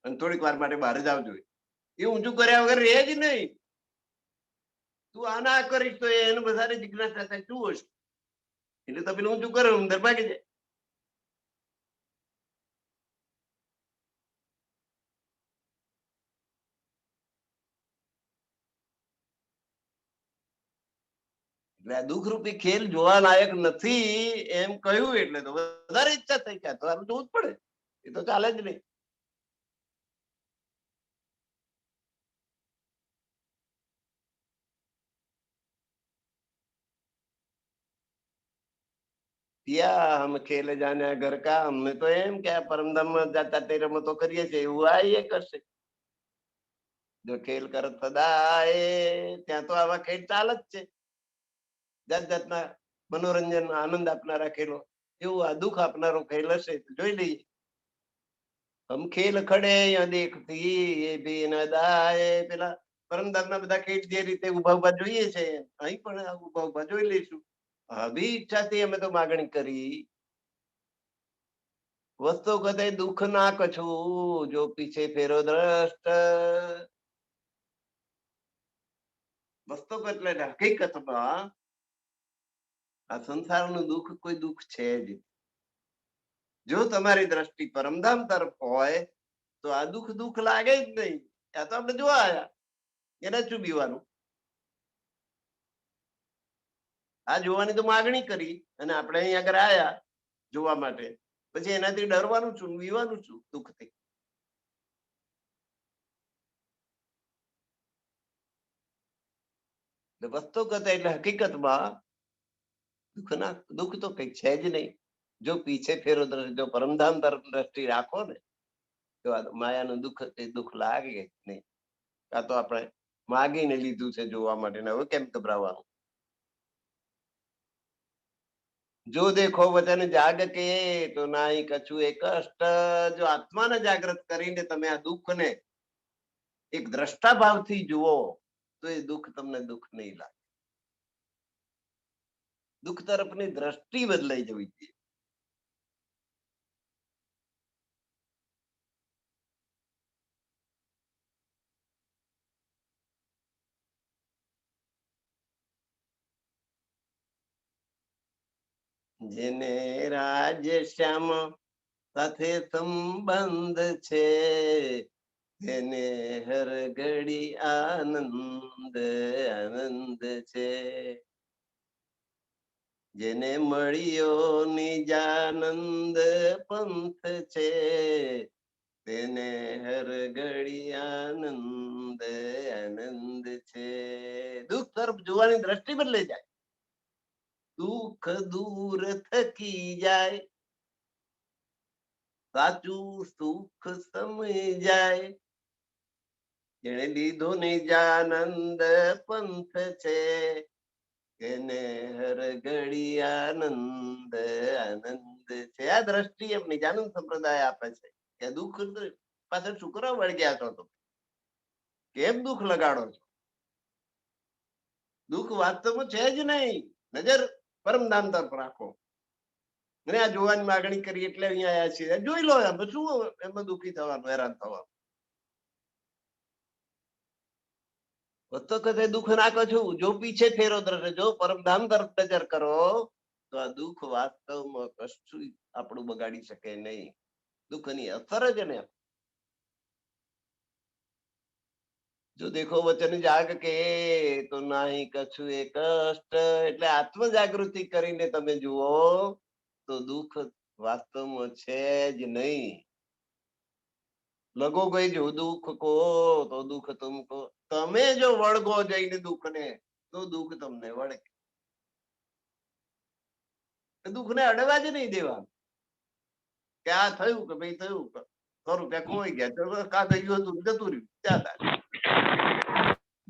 [SPEAKER 1] અને થોડીક વાર માટે બહાર જ આવજો. એ ઊંચું કર્યા વગર રહે જ નહીં. તું આ ના કરીશ તો એને બધાને જિજ્ઞાસા થાય શું હશે, એટલે તપેલું ઊંચું કરે, ઉંદર ભાગી જાય. એટલે આ દુઃખરૂપી ખેલ જોવા લાયક નથી એમ કહ્યું એટલે તો વધારે ઈચ્છા થઈ કે તો આનું જોવું જ પડે, એ તો ચાલે જ નહીં. પિયા હમ ખેલ જાને ઘર કા, અમને તો એમ કે આ પરમધામમાં જતા તે રમતો કરીએ છીએ એવું આ એ કરશે. જો ખેલ કરત સદાય, ત્યાં તો આવા ખેલ ચાલે જ છે, જાત જાતના મનોરંજન આનંદ આપનારા ખેલો. એવું આ દુઃખ આપનારો ખેલ હશે તો જોઈ લઈએ. હમ ખેલ ખડે યા દેખતી એ ભી ન દાય, પેલા પરમધામના બધા ખેલ જે રીતે ઉભા ઉભા જોઈએ છે અહીં પણ ઉભા ઉભા જોઈ લઈશું. આવી ઈચ્છાથી અમે તો માગણી કરી. વસ્તુ કદે દુઃખ ના કછું, જો પીછે ફેરો દ્રષ્ટ. વસ્તુ એટલે હકીકતમાં આ સંસારનું દુઃખ કોઈ દુઃખ છે જ. જો તમારી દ્રષ્ટિ પરમધામ તરફ હોય તો આ દુઃખ દુઃખ લાગે જ નહીં. આ તો આપણે જોવા આવ્યા, એને શું બીવાનું? આ જોવાની તો માગણી કરી અને આપણે અહીં આગળ આયા જોવા માટે, પછી એનાથી ડરવાનું છું, બીવાનું છું દુઃખથી? વસ્તુ કરતા એટલે હકીકતમાં દુઃખ ના, દુઃખ તો કઈક છે જ નહીં. જો પીછે ફેરો દ્રષ્ટિ, જો પરમધામ તરફ દ્રષ્ટિ રાખો ને તો માયાનું દુઃખ એ દુઃખ લાગે નહીં. આ તો આપણે માગીને લીધું છે જોવા માટે, હવે કેમ ગભરાવાનું? જો દેખો વચન જાગ કે તો નાહી કછું એ કષ્ટ. જો આત્માને જાગૃત કરીને તમે આ દુઃખને એક દ્રષ્ટા ભાવથી જુઓ તો એ દુઃખ તમને દુઃખ નહીં લાગે. દુઃખ તરફની દ્રષ્ટિ બદલાઈ જવી જોઈએ. જેને રાજ શ્યામ સાથે સંબંધ છે, તેને હર ઘડી આનંદ આનંદ છે. જેને મળ્યો નિજાનંદ પંથ છે, તેને હર ઘડી આનંદ આનંદ છે. દુઃખ તરફ જોવાની દ્રષ્ટિ બદલાઈ જાય, દુઃખ દૂર થકી જાય. સાચું સુખ સમજાય, જેણે લીધો નિજાનંદ પંથ છે, એને હર ઘડી આનંદ આનંદ છે. આ દ્રષ્ટિ એમ નિજાનંદ સંપ્રદાય આપે છે કે દુઃખ પાછળ શું કરવા વળગ્યા છો તમે? કેમ દુઃખ લગાડો છો? દુઃખ વાસ્તવમાં છે જ નહીં. નજર પરમધામ તરફ રાખો. અને આ જોવાની માગણી કરી એટલે અહીંયા આવ્યા છીએ. જોઈ લો એમ શું એમાં દુઃખી થવાનું, હેરાન થવાનું. તો કદે દુઃખ નાખો છું. જો પીછે ફેરો દ્રષ્ટિ, જો પરમધામ તરફ નજર કરો તો આ દુઃખ વાસ્તવમાં કશું આપણું બગાડી શકે નહીં. દુઃખની અસર જ ને. જો દેખો વચન જાગ કે તો નાહી કછું એ કષ્ટ. એટલે આત્મ જાગૃતિ કરીને તમે જુઓ તો દુઃખ વાસ્તવમાં છે જ નહીં. લગો ગઈ જો દુઃખ કો તો દુઃખ તુમકો. તમે જો વળગો જઈને દુઃખને તો દુઃખ તમને વળગે. દુઃખને અડવા જ નહીં દેવાનું કે આ થયું કે ભાઈ થયું, 100 રૂપિયા ખોઈ ગયા તો કા થઈ ગયું હતું જતું રહ્યું, ત્યાં થાય.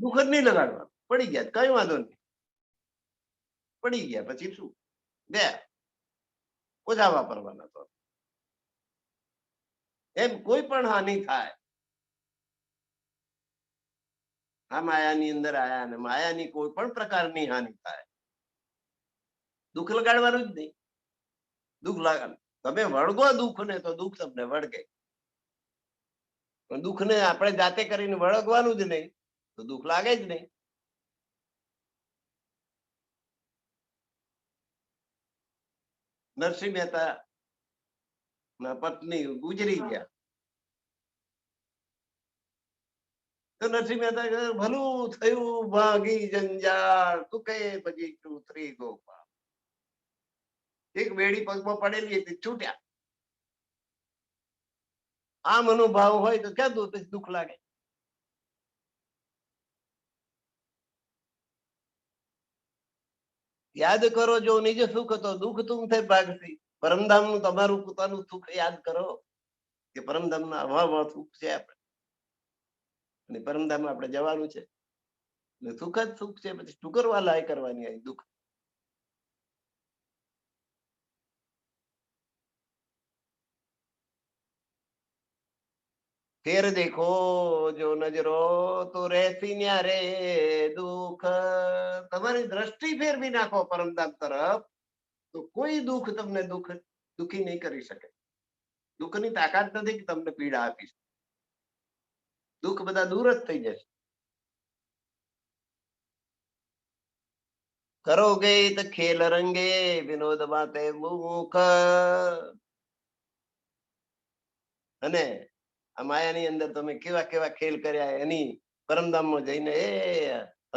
[SPEAKER 1] દુઃખ જ નહીં લગાડવાનું. પડી ગયા કઈ વાંધો નહીં, પડી ગયા પછી શું, ગયા ઓછા વાપરવાના. તો એમ કોઈ પણ હાનિ થાય આ માયાની અંદર આયા અને માયાની કોઈ પણ પ્રકારની હાનિ થાય, દુઃખ લગાડવાનું જ નહીં. દુઃખ લાગે તમે વળગો દુઃખને તો દુઃખ તમને વળગે. પણ દુઃખને આપણે જાતે કરીને વળગવાનું જ નહીં તો દુઃખ લાગે જ નહીં. નરસિંહ મહેતા ના પત્ની ગુજરી ગયા તો નરસિંહ મહેતા કહે ભલું થયું ભાગી જંજાળ, તું કહે પછી ઉતરી ગોપાલ. એક બેડી પગમાં પડેલી હતી, છૂટ્યા. આમ અનુભાવ હોય તો ક્યાં દુઃખ લાગે? યાદ કરો જો નિજ સુખ તો દુઃખ તુમ થઈ ભાગતી. પરમધામ નું તમારું પોતાનું સુખ યાદ કરો કે પરમધામ ના અભાવમાં સુખ છે આપણે, અને પરમધામ આપણે જવાનું છે. સુખ જ સુખ છે, પછી શું કરવા લાય કરવાની આ દુઃખ? ફેર દેખો જો નજરો તો રહેતી ન્યારે દુઃખ. તમારી દ્રષ્ટિ ફેરવી નાખો પરમધામ તરફ તો કોઈ દુઃખ તમને દુઃખી નહીં કરી શકે. દુઃખની તાકાત નથી કે તમને પીડા આપી શકે. દુઃખ બધા દૂર જ થઈ જશે. કરોગે તો ખેલ રંગે વિનોદ બાતે મુખ. અને આ માયાની અંદર તમે કેવા કેવા ખેલ કર્યા એની પરમધામમાં જઈને એ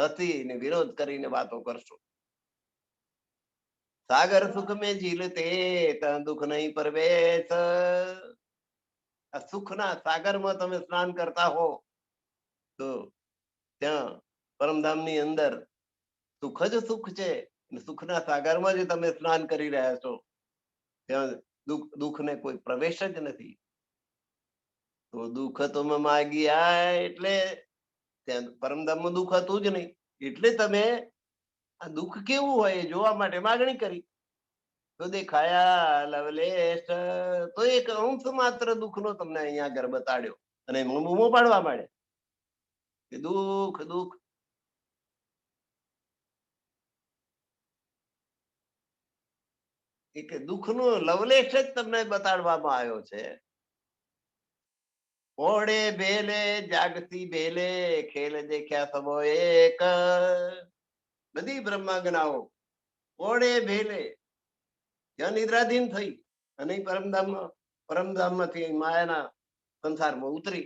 [SPEAKER 1] હતી ને વિરોધ કરીને વાતો કરશો. સાગર સુખ મેં ઝીલતે ત્યાં દુઃખ નહીં પ્રવેશ. આ સુખના સાગરમાં તમે સ્નાન કરતા હો તો ત્યાં પરમધામની અંદર સુખ જ સુખ છે. સુખના સાગરમાં જ તમે સ્નાન કરી રહ્યા છો, ત્યાં દુઃખને કોઈ પ્રવેશ જ નથી. તો દુઃખ તો માગ્યા એટલે ત્યાં પરમધામમાં દુઃખ હતું જ નહીં, એટલે તમે આ દુઃખ કેવું હોય એ જોવા માટે માગણી કરી. તો દેખાયા લવલેશ. તો એક અંશ માત્ર દુઃખનો તમને અહીંયા આગળ બતાડ્યો અને બૂમો પાડવા માંડે કે દુઃખ દુઃખ. એક દુઃખનો લવલેશ જ તમને બતાડવામાં આવ્યો છે. ઓડે ભેલે જાગતી ભેલે ખેલ દેખ્યા સબો એક. બધી બ્રહ્માંગનાઓ ઓડે ભેલે ત્યાં નિદ્રાધીન થઈ અને પરમધામમાંથી માયાના સંસારમાં ઉતરી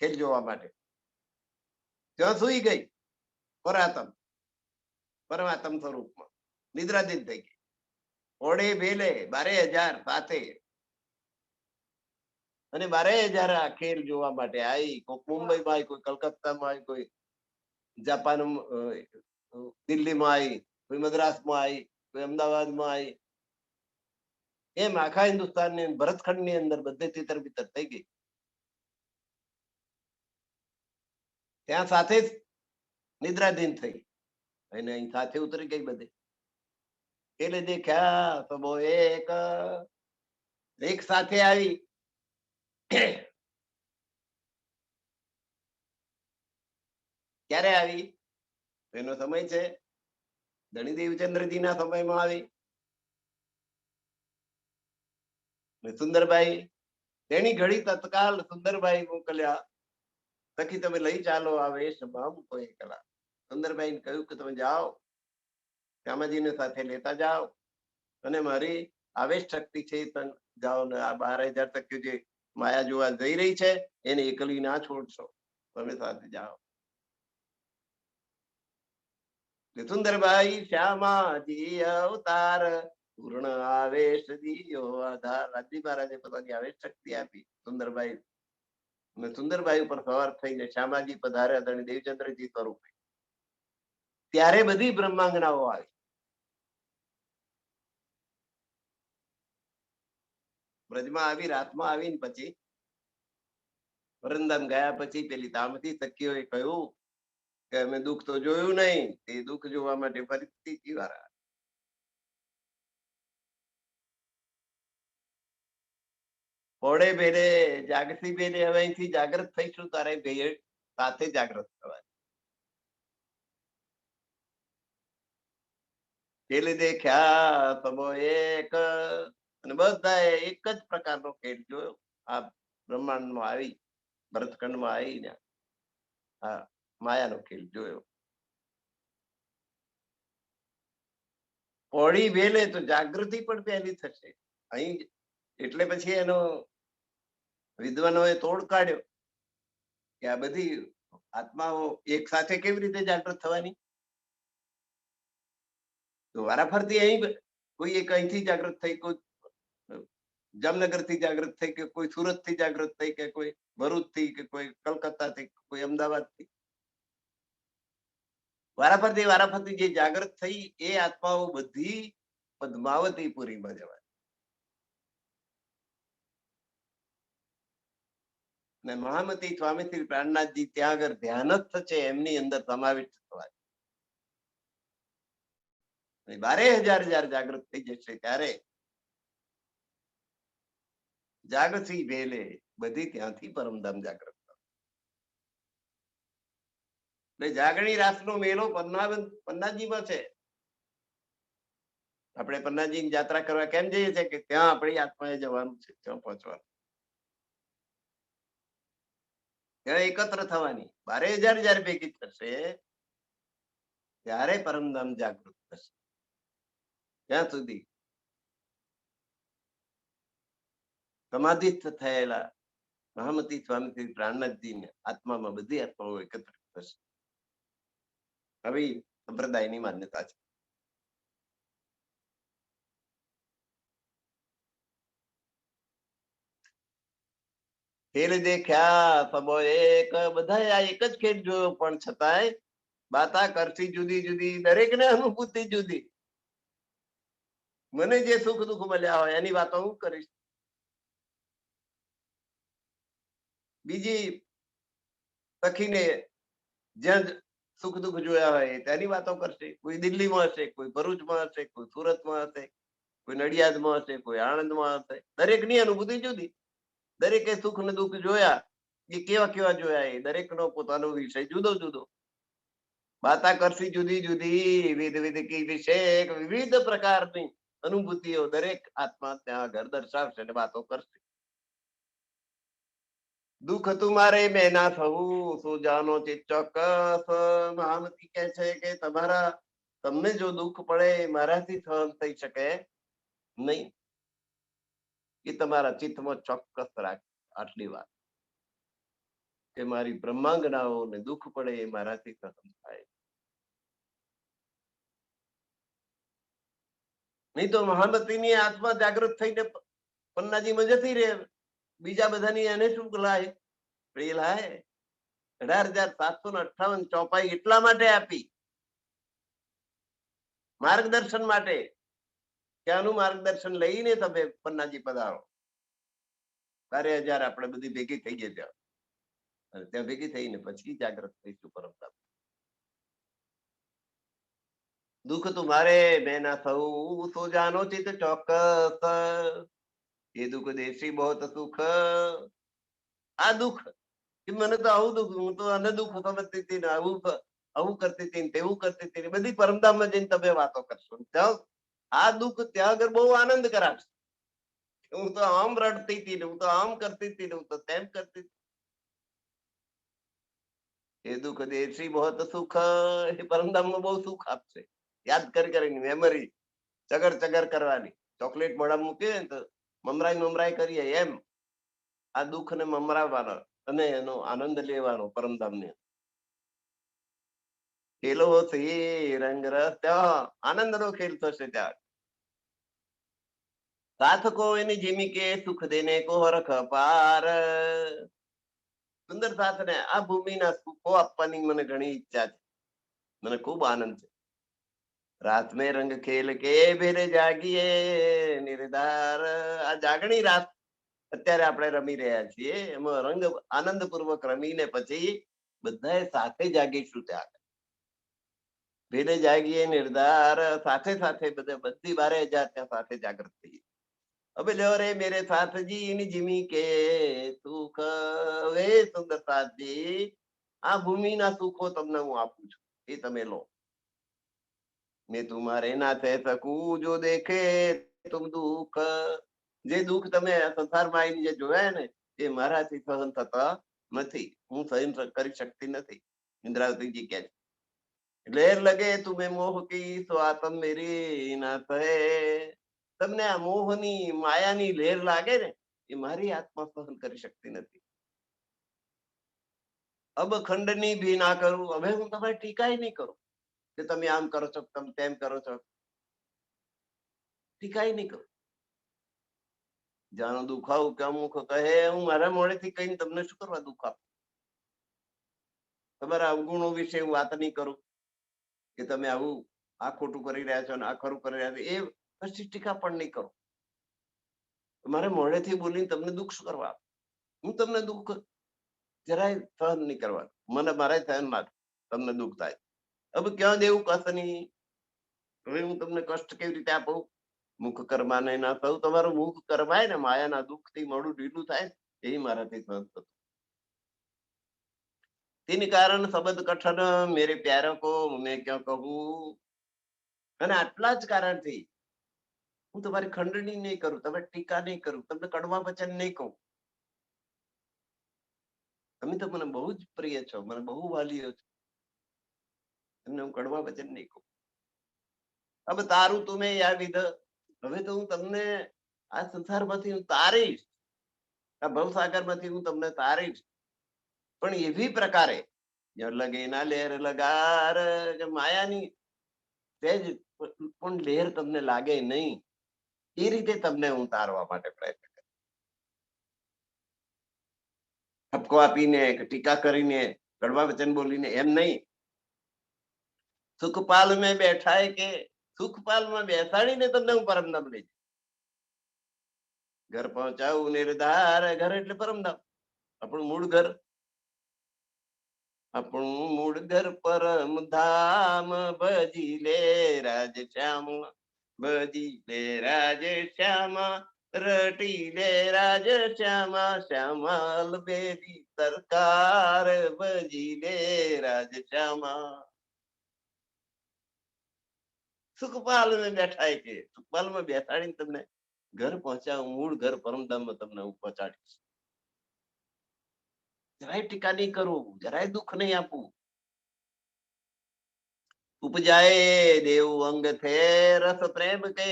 [SPEAKER 1] ખેલ જોવા માટે. ત્યાં સુઈ ગઈ પરમાત્મ સ્વરૂપમાં નિદ્રાધીન થઈ ગઈ. ઓડે ભેલે 12,000 સાથે અને 12,000 આ ખેલ જોવા માટે આવી. કોઈ મુંબઈમાં આવી, કોઈ કલકત્તામાં આવી, કોઈ જાપાન દિલ્હીમાં આવી, કોઈ મદ્રાસમાં આવી, કોઈ અમદાવાદમાં આવી. એમ આખા હિન્દુસ્તાનની ભરતખંડની અંદર બધે તિતર બિતર થઈ ગઈ. ત્યાં સાથે જ નિદ્રાધીન થઈ અને અહીં સાથે ઉતરી ગઈ બધે. એટલે દેખ્યા તો બહુ એક સાથે આવી. ક્યારે આવી? એનો સમય છે ધણી દેવચંદ્રજી ના સમયમાં આવી. સુંદરબાઈ તેની ઘડી તત્કાલ સુંદરબાઈ મોકલ્યા, સખી તમે લઈ ચાલો આ વેશમાં કોઈ કલા. સુંદરબાઈ કહ્યું કે તમે જાઓ શ્યામાજીને સાથે લેતા જાઓ અને મારી આવેશ શક્તિ છે જાઓ ને આ 12,000 ટક્યું જે માયા જોવા જઈ રહી છે એને એકલી ના છોડશો, તમે સાથે જાઓ. સુંદરબાઈ શ્યામાજી અવતાર પૂર્ણ આવેશ દિયો આધાર. રાજજી મહારાજે પોતાની આવેશ શક્તિ આપી સુંદરબાઈ, અને સુંદરબાઈ ઉપર સવાર થઈને શ્યામાજી પધારે આદરણીય દેવચંદ્રજી સ્વરૂપે. ત્યારે બધી બ્રહ્માંગનાઓ આવી. બ્રજમાં આવી, રાતમાં આવીને પછી વૃંદાવન ગયા પછી પેલી તામતી સખીઓએ કહ્યું કે અમે દુઃખ તો જોયું નહીં, એ દુઃખ જોવા માટે ફરીથી જીવારા. પોળે ભેરે જાગતી બેને હવે અહીંથી જાગૃત થઈશું તારે ભેર સાથે જાગૃત થવા. પેલી દેખ્યા તમો એક, અને બધા એક જ પ્રકારનો ખેલ જોયો. આ બ્રહ્માંડમાં આવી, ભરતખંડમાં આવીને આ માયાનો ખેલ જોયો. પોળી વેલે તો જાગૃતિ પણ પહેલી થશે અહીં. એટલે પછી એનો વિદ્વાનોએ તોડ કાઢ્યો કે આ બધી આત્માઓ એક સાથે કેવી રીતે જાગૃત થવાની. તો વારાફરતી અહીં કોઈ એક અહીંથી જાગૃત થઈ, કોઈ જામનગર થી જાગૃત થઈ, કે કોઈ સુરત થી જાગૃત થઈ, કે કોઈ ભરૂચ થી, કે કોઈ કલકત્તા થી, કોઈ અમદાવાદ થી. વારાફરતી જે જાગૃત થઈ એ આત્માઓ બધી પદ્માવતીપુરીમાં જવાય. ને મહામતી સ્વામી શ્રી પ્રાણનાથજી ત્યાં આગળ ધ્યાનસ્થ છે એમની અંદર સમાવિષ્ટ થવાય. 12,000 જાગૃત થઈ જશે ત્યારે જાગસી ભેલે બધી ત્યાંથી પરમધામ જાગૃત. એટલે જાગણી રાસનો મેળો પન્નાજીમાં છે. આપણે પન્નાજીની યાત્રા કરવા કેમ જઈએ છીએ? કે ત્યાં આપણી આત્માએ જવાનું છે, ત્યાં પહોંચવાનું, ત્યાં એકત્ર થવાની. 12,000 જયારે ભેગી થશે ત્યારે પરમધામ જાગૃત થશે. ત્યાં સુધી સમાધિસ્થ થયેલા મહામતી સ્વામી શ્રી પ્રાણનાથજીને આત્મામાં બધી આત્માઓ એકત્રિત થશે. આવી સંપ્રદાયની માન્યતા છે. ખેલ દેખ્યા સબો એક, બધા આ એક જ ખેલ જોયો, પણ છતાંય બાતા કરતી જુદી જુદી, દરેકને અનુભૂતિ જુદી. મને જે સુખ દુઃખ મળ્યા હોય એની વાતો હું કરીશ. બીજી સખીને જ્યાં સુખ દુઃખ જોયા હોય તેની વાતો કરશે. કોઈ દિલ્હીમાં હશે, કોઈ ભરૂચમાં હશે, કોઈ સુરતમાં હશે, કોઈ નડિયાદમાં હશે, કોઈ આણંદમાં હશે. દરેકની અનુભૂતિ જુદી. દરેકે સુખ ને દુઃખ જોયા, એ કેવા કેવા જોયા એ દરેકનો પોતાનો વિષય જુદો જુદો. વાતા કરશી જુદી જુદી, વિધ કી વિશેષ, વિવિધ પ્રકારની અનુભૂતિઓ દરેક આત્મા ત્યાં આગળ દર્શાવશે અને વાતો કરશે. દુઃખ તુમારે મેં ના થવું, શું જાનો ચિત ચોક્કસ. મહામતી કહે છે કે તમને જો દુઃખ પડે મારાથી સહન થઈ શકે નહીં. એ તમારા ચિત્તમાં ચોક્કસ રાખ આટલી વાત, કે મારી બ્રહ્માંગનાઓને દુઃખ પડે એ મારાથી સહન થાય નહીં. તો મહામતીની આત્મા જાગૃત થઈને પન્નાજીમાં જતી રહે, બીજા બધાની એને શું લાય? લાય 18,758 ચોપાઈ એટલા માટે આપી, માર્ગદર્શન માટે, ત્યાંનું માર્ગદર્શન લઈને તમે પન્નાજી પધારો. 12,000 આપણે બધી ભેગી થઈ ગયા ત્યાં, અને ત્યાં ભેગી થઈને પછી જાગ્રત થઈશું પરમધામ. દુઃખ તુમારે મેં ના સહુ સો જાનો ચિત ચોક્કસ, એ દુઃખ દેશી બહોત સુખ. આ દુઃખ કે મને તો આવું દુઃખ, હું તો આને દુઃખ સમજતી હતી ને આવું કરતી હતી ને તેવું કરતી હતી ને બધી પરમધામમાં જઈને તમે વાતો કરશો. ત્યાં આ દુઃખ ત્યાં આગળ બહુ આનંદ કરાવશે. હું તો આમ રડતી હતી ને હું તો આમ કરતી હતી ને હું તો તેમ કરતી હતી. એ દુઃખ દેશી બહોત સુખ, એ પરમધામમાં બહુ સુખ આપશે. યાદ કરી કરીને મેમરી ચગર ચગર કરવાની. ચોકલેટ મોઢા મૂકીએ ને તો મમરાઈ કરીએ એમ આ દુઃખ ને મમરાવવાનો અને એનો આનંદ લેવાનો પરમધામને. ખેલો થી રંગ રસ, ત્યાં આનંદ નો ખેલ થશે. ત્યાં સાથ કો એની જીમી કે સુખ દેને કો હરખ પાર. સુંદર સાથ ને આ ભૂમિના સુખો આપવાની મને ઘણી ઈચ્છા છે, મને ખૂબ આનંદ છે. રાત મેં રંગ ખેલ કે ભેરે જાગીએ નિર્ધાર, આ જાગણી રાત અત્યારે આપણે રમી રહ્યા છીએ, એમાં રંગ આનંદપૂર્વક રમીને પછી બધાએ સાથે જાગીશું. ત્યાં ભેરે જાગીએ નિર્ધાર, સાથે સાથે બધી 12,000 ત્યાં સાથે જાગૃત થઈએ. હવે લ્યો રે મેરે સાથજી ની જીમી કે સુખ. હવે સુંદર સાથજી, આ ભૂમિના સુખો તમને હું આપું છું, એ તમે લો. મેં તુમારે ના થઈ શકું જો દેખે તુમ દુઃખ, જે દુઃખ તમે સંસારમાં આવીને જે જોયા ને એ મારાથી સહન થતા નથી, હું સહન કરી શકતી નથી. ઇન્દ્રાવતીજી કે છે લહેર લગે તુમે મોહ કી તો આતમ મેરી ના સહે. તમને આ મોહની માયાની લહેર લાગે ને એ મારી આત્મા સહન કરી શકતી નથી. અબ ખંડની ભી ના કરું, હવે હું તમારી ટીકા નહીં કરું કે તમે આમ કરો છો તમે તેમ કરો છો, ટીકા નહીં કરું. જાણો દુખાવું કે અમુક કહે, હું મારા મોડેથી કહીને તમને શું કરવા દુઃખ આપું. તમારા અવગુણો વિશે હું વાત નહીં કરું કે તમે આવું આ ખોટું કરી રહ્યા છો અને આ ખરું કરી રહ્યા છો, એ પછી ટીકા પણ નહીં કરું. મારે મોડેથી બોલીને તમને દુઃખ શું કરવા? હું તમને દુઃખ જરાય સહન નહીં કરવાનું, મને મારે સહન ના તમને દુઃખ થાય. હવે ક્યાં દેવું કસની, હવે હું તમને કષ્ટ કેવી રીતે આપું? મુખ કર્માને ના થયું, તમારું મુખ કરમાય ને માયાના દુઃખથી મોડું ઢીલું થાય એ મારાથી સહન થતું. તીન કારણ શબ્દ કઠન મેરે પ્યારો કો મેં ક્યાં કહું. અને આટલા જ કારણથી હું તમારી ખંડણી નહીં કરું, તમે ટીકા નહીં કરું, તમને કડવા વચન નહીં કહું. તમે તો મને બહુ જ પ્રિય છો, મને બહુ વાલીઓ છો, તમને હું કડવા વચન નહીં કહું. હવે તારું તું મેં યા વિધ, હવે તો હું તમને આ સંસારમાંથી હું તારીશ, આ ભવસાગરમાંથી હું તમને તારીશ, પણ એવી પ્રકારે લગે ના લહેર લગાર, માયાની સહેજ પણ લહેર તમને લાગે નહીં એ રીતે તમને હું તારવા માટે પ્રયત્ન કરું. ઠપકો આપીને ટીકા કરીને કડવા વચન બોલીને એમ નહીં. સુખપાલ મેં બેઠા કે સુખપાલમાં બેસાડીને તમને હું પરમધામ લઈ જાઉં. ઘર પહોંચાવું નિર્ધાર, ઘર એટલે પરમધામ, આપણું મૂળ ઘર. આપણું મૂળ ઘર પરમધામ, ભજી લે રાજ શ્યામ, ભજી લે રાજ શ્યામા, રટી લે રાજ શ્યામા, શ્યામાલ બેદી સરકાર, ભજી લે રાજ શ્યામા. સુખપાલ ને બેઠા કે સુખપાલ માં બેસાડીને તમને ઘર પહોંચાવું, મૂળ ઘર પરમધામમાં તમને હું પહોંચાડીશ. જરાય ટીકા નહીં કરું, જરાય દુઃખ નહીં આપું. ઉપજાય દેવ અંગ થે રસ પ્રેમ કે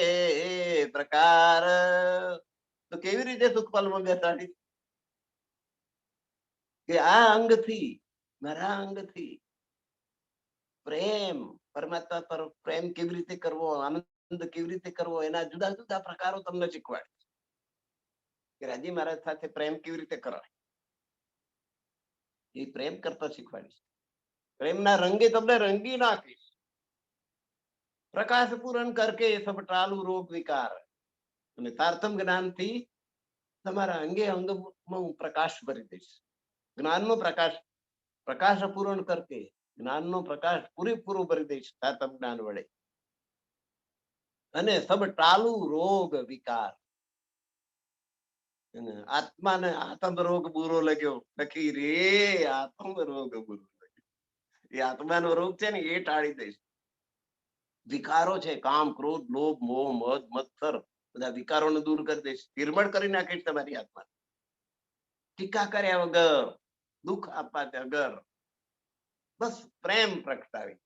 [SPEAKER 1] પ્રકાર, તો કેવી રીતે સુખપાલમાં બેસાડી કે આ અંગથી, મારા અંગથી પ્રેમ, પરમાત્મા પર પ્રેમ કેવી રીતે કરવો, આનંદ કેવી રીતે કરવો, એના જુદા જુદા પ્રકારો તમને શીખવાડે કે રાજી મહારાજ સાથે પ્રેમ કેવી રીતે કરાય, એ પ્રેમ કરતા શીખવાડીશ. પ્રેમના રંગે તમને રંગી નાખીશ. પ્રકાશ પૂરણ કરકે સબ ટાલુ રોગ વિકાર. અને તારતમ જ્ઞાનથી તમારા અંગે અંગમાં હું પ્રકાશ ભરી દઈશ. જ્ઞાનનો પ્રકાશ, પ્રકાશ પૂરણ કરકે જ્ઞાનનો પ્રકાશ પૂરેપૂરો ભરી દઈશ તારતમ જ્ઞાન વડે. અને સબ ટાલુ રોગ વિકાર. આત્માને આત્મ રોગ બુરો લાગ્યો લખી રે, આત્મ રોગ બુરો લાગ્યો. એ આત્માનો રોગ છે ને એ ટાળી દઈશ. વિકારો છે, કામ, ક્રોધ, લોભ, મોહ, મદ, મત્સર, બધા વિકારોને દૂર કરી દઈશ. નિર્મળ કરી નાખીશ તમારી આત્મા. ટીકા કર્યા વગર, દુઃખ આપવા વગર, બસ પ્રેમ પ્રગટાવી.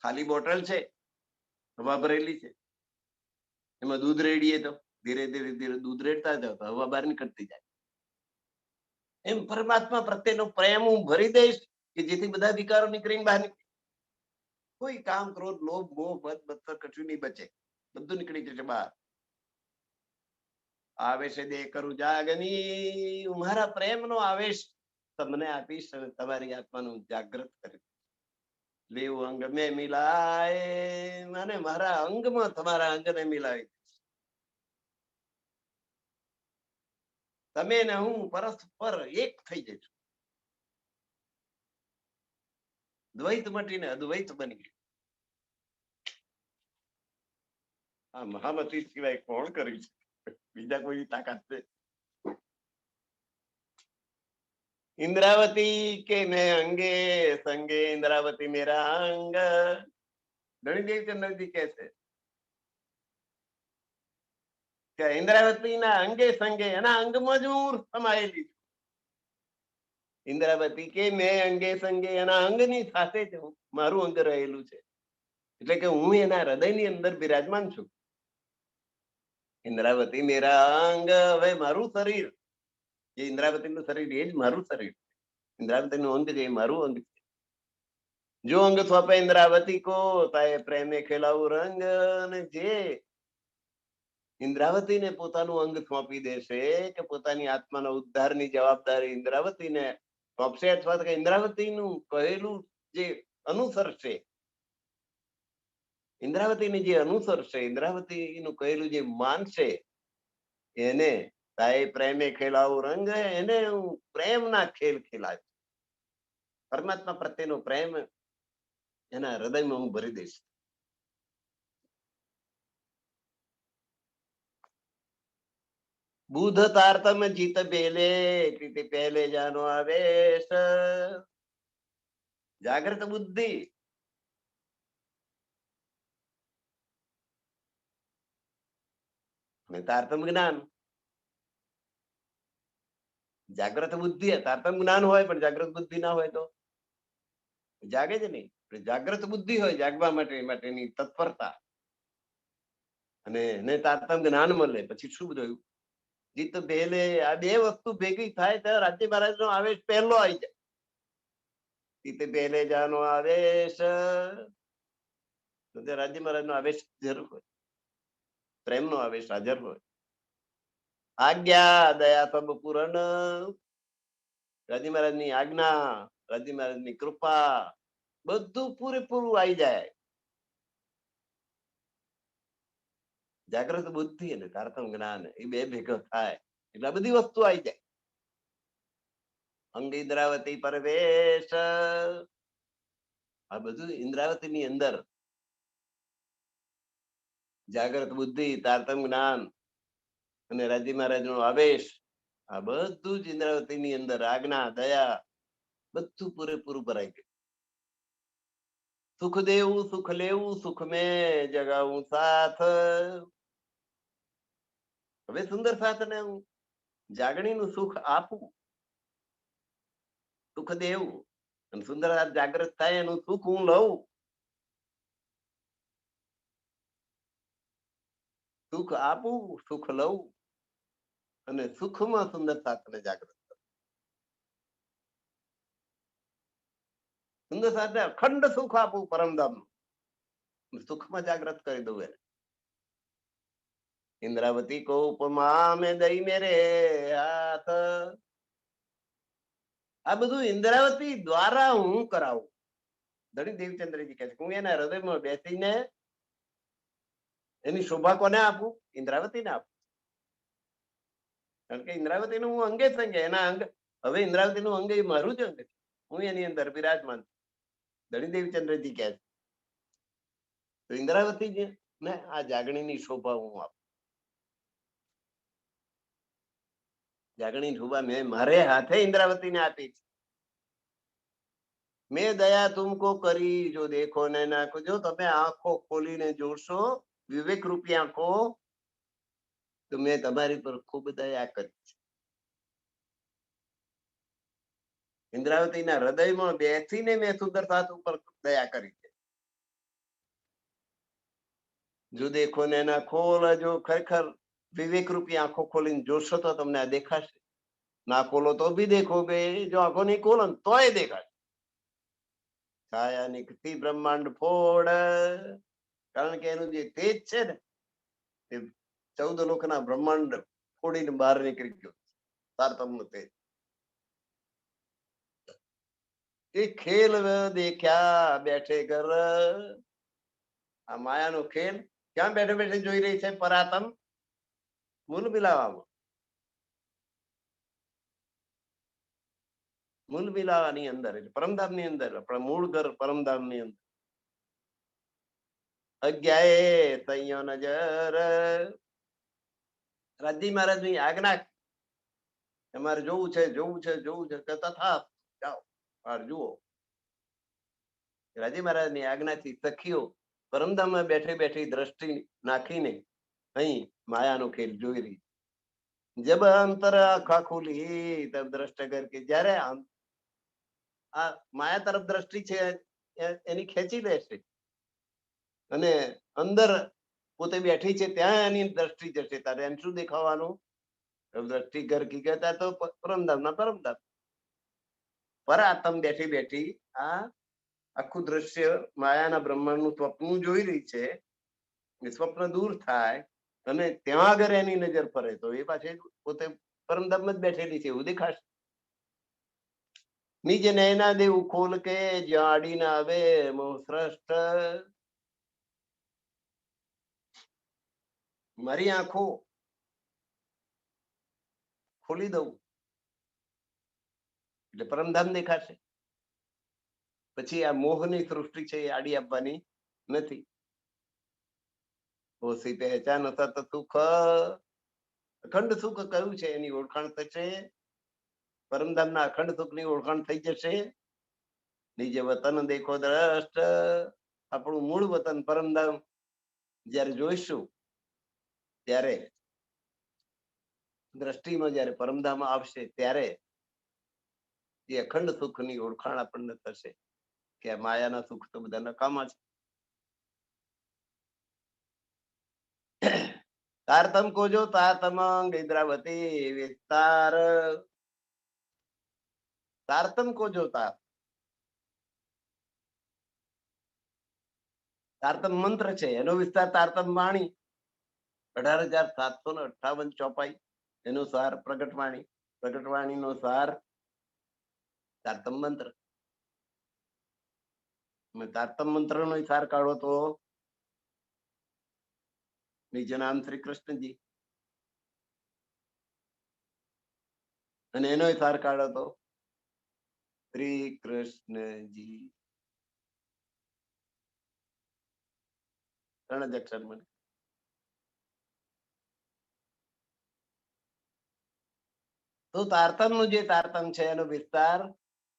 [SPEAKER 1] ખાલી બોટલ છે, હવા ભરેલી છે, એમાં દૂધ રેડીએ તો ધીરે ધીરે ધીરે દૂધ રેડતા જાવ તો હવા બહાર નીકળતી જાય. એમ પરમાત્મા પ્રત્યેનો પ્રેમ હું ભરી દઈશ કે જેથી બધા વિકારો નીકળીને બહાર નીકળે. કોઈ કામ, ક્રોધ, લોભ, મોહ, મદ, મત્સર કશું નહીં બચે, બધું નીકળી જશે બહાર. આવેશે દે કરું જાગની, મારા પ્રેમનો આવેશ તમને આપીશ અને તમારી આત્માનું જાગૃત કરી. લેવું અંગ મેં મિલાય, અને મારા અંગમાં તમારા અંગને મિલાવી. તમે ને હું પરસ્પર એક થઈ જઈશું. દ્વૈત મટીને અદ્વૈત બની ગયું. આ મહામતી સિવાય કોણ કરી છે? બીજા કોઈ તાકાત છે? इंद्रावती के मैं अंगे संगे इंद्रावती मेरा अंग. ગણિદેવ ચંદ્રજી કહે છે કે ઇન્દ્રાવતીના અંગે સંગે એના અંગમાં જ હું સમાયેલી છું. ઇન્દ્રાવતી કે મેં અંગે સંગે એના અંગની સાથે જ મારું અંગ રહેલું છે. એટલે કે હું એના હૃદયની અંદર બિરાજમાન છું. ઇન્દ્રાવતી મેરા અંગ. હવે મારું શરીર, જે ઇન્દ્રાવતીનું શરીર એ જ મારું શરીર. ઇન્દ્રાવતીનું અંગ છે એ મારું અંગ છે. જો અંગ સોંપે ઇન્દ્રાવતી કો તાએ પ્રેમે ખેલાવું રંગ. અને જે ઇન્દ્રાવતીને પોતાનું અંગ સોંપી દેશે કે પોતાની આત્માના ઉદ્ધારની જવાબદારી ઇન્દ્રાવતીને સોંપશે, અથવા તો ઇન્દ્રાવતીનું કહેલું જે અનુસરશે, ઇન્દ્રાવતીને જે અનુસરશે, ઇન્દ્રાવતીનું કહેલું જે માનશે, એને તાએ પ્રેમે ખેલાવું રંગ. એને હું પ્રેમના ખેલ ખેલાવીશ. પરમાત્મા પ્રત્યેનો પ્રેમ એના હૃદયમાં હું ભરી દઈશ. બુધ તારતમ જીત બેલે કીતે પહેલે જાનો આવેશ. જાગ્રત બુદ્ધિ અને તારતમ જ્ઞાન. જાગ્રત બુદ્ધિ, તારતમ જ્ઞાન હોય પણ જાગ્રત બુદ્ધિ ના હોય તો જાગે જ નહીં. જાગ્રત બુદ્ધિ હોય જાગવા માટેની તત્પરતા, અને એને તારતમ જ્ઞાન મળે પછી શું બધું જીત પહેલે. આ બે વસ્તુ ભેગી થાય ત્યારે રાજ્ય મહારાજ નો આવેશ પહેલો આવી જાય. જીત પહેલે જાનો આવેશ. રાજ્ય મહારાજ નો આવેશ જરૂર હોય, પ્રેમનો આવેશ હાજર હોય. આજ્ઞા દયા સબ પૂરણ. રાજ્ય મહારાજની આજ્ઞા, રાજ્ય મહારાજની કૃપા, બધું પૂરેપૂરું આવી જાય. જાગ્રત બુદ્ધિ અને તારતમ જ્ઞાન એ બે ભેગો થાય એટલે આ બધી વસ્તુ આવી જાય. અંગ ઇન્દ્રાવતી પરવેશ. આ બધું ઇન્દ્રાવતી ની અંદર જાગ્રત બુદ્ધિ, તારતમ જ્ઞાન અને રાજ્ય મહારાજ નો આવેશ, આ બધું જ ઇન્દ્રાવતી ની અંદર આજ્ઞા, દયા, બધું પૂરેપૂરું ભરાઈ ગયું. સુખ દેવું, સુખ લેવું, સુખ મેં જગાવું સાથ. હવે સુંદર સાથને હું જાગણીનું સુખ આપું, સુખ દેવું, અને સુંદર જાગૃત થાય એનું સુખ હું લઉં. સુખ આપું, સુખ લઉં, અને સુખમાં સુંદર સાથને જાગૃત. સુંદર સાથે અખંડ સુખ આપું પરમધામ, સુખમાં જાગૃત કરી દઉં એને. ઇન્દ્રાવતી કો ઉપમા મેં દઈ મેરે હાથ. આ બધું ઇન્દ્રાવતી દ્વારા હું કરાવું. ધણી દેવચંદ્રજી કહે છે હું એના હૃદયમાં બેસીને એની શોભા કોને આપું? ઇન્દ્રાવતીને આપું. કારણ કે ઇન્દ્રાવતીનું હું અંગે સંગે એના અંગ, હવે ઇન્દ્રાવતીનું અંગ એ મારું જ અંગ છે, હું એની અંદર બિરાજમાન છું. ધણી દેવચંદ્રજી કહે છે તો ઇન્દ્રાવતી ને આ જાગણીની શોભા હું આપું. જાગણી શોભા મેં મારે હાથે ઇન્દ્રાવતીને આપી છે. મેં દયા તુમકો કરી જો દેખો ને નાખો. જો તમે આંખો ખોલીને જોશો, વિવેક રૂપી આંખો, તો મેં તમારી પર ખૂબ દયા કરી છે. ઇન્દ્રાવતીના હૃદયમાં બેસીને મેં સુંદરતા ઉપર દયા કરી છે. જો દેખો ને ના ખોલ, જો ખરેખર વિવેક રૂપી આંખો ખોલીને જોશો તો તમને આ દેખાશે. ના ખોલો તો બી દેખોગે, જો આંખો નહીં ખોલો તોય દેખાશે. છાયા નીકળી બ્રહ્માંડ ફોડ, કારણ કે એનું જે તેજ છે ને એ 14 લોકના બ્રહ્માંડ ફોડીને બહાર નીકળી ગયો. તારતમ્યનું તેજ. એ ખેલ દેખ્યા બેઠે ઘર, આ માયાનો ખેલ ક્યાં બેઠે બેઠે જોઈ રહી છે? પરાતમ મૂલ મિલાવામાં. મૂલ મિલાવાની અંદર એટલે પરમધામ ની અંદર, આપણા મૂળ ઘર પરમધામ ની અંદર. અજ્ઞાએ તૈયો નજર, રાજી મહારાજ ની આજ્ઞા, તમારે જોવું છે જોવું છે જોવું છે તથા જાઓ બહાર જુઓ. રાજી મહારાજ ની આજ્ઞાથી સખીઓ પરમધામમાં બેઠી બેઠી દ્રષ્ટિ નાખીને અહીં માયાનો ખેલ જોઈ રહી. જબ અંતર આખા ખુલી તબ દ્રષ્ટ કર કે, જ્યારે આ માયા તરફ દ્રષ્ટિ છે એની ખેંચી લેશે અને અંદર પોતે બેઠી છે ત્યાં એની દ્રષ્ટિ જશે, તારે એમ શું દેખાવાનું? દ્રષ્ટિ ઘર કી કહેતા તો પરમધામ ના પરમધામ. પર આત્મ બેઠી બેઠી આ આખું દ્રશ્ય માયાના બ્રહ્માંડનું સ્વપ્ન જોઈ રહી છે. એ સ્વપ્ન દૂર થાય અને ત્યાં આગળ એની નજર ફરે તો એ પાછી પોતે પરમધામમાં જ બેઠેલી છે એવું દેખાશે. નિજ નૈના દેવું ખોલ કે જ્યાં આડી ના આવે મોહ શ્રેષ્ઠ. મારી આંખો ખોલી દઉં એટલે પરમધામ દેખાશે. પછી આ મોહની સૃષ્ટિ છે એ આડી આપવાની નથી. ઓસી પહેચાન સત સુખ, અખંડ સુખ કયું છે એની ઓળખાણ થશે. પરમધામના અખંડ સુખની ઓળખાણ થઈ જશે. નિજ વતન દેખો દ્રષ્ટ, આપણું મૂળ વતન પરમધામ જયારે જોઈશું ત્યારે દ્રષ્ટિમાં જયારે પરમધામ આવશે ત્યારે એ અખંડ સુખની ઓળખાણ આપણને થશે કે આ માયાના સુખ તો બધા નકામા છે. તારતમ કોજો તારતમંગ ઇન્દ્રાવતી વિસ્તાર, તારતમ કોજો તાર, તારતમ મંત્ર છે એનો વિસ્તાર તારતમ વાણી, 18,758 ચોપાઈ એનો સાર પ્રગટવાણી, પ્રગટવાણીનો સાર તારતમ મંત્ર. તારતમ મંત્ર નો સાર કાઢો તો નિજ નામ શ્રી કૃષ્ણજી, અને એનો સાર કાઢો તો શ્રી કૃષ્ણજી. 3 જ અક્ષર મને. તો તારતમ નું જે તારતમ છે એનો વિસ્તાર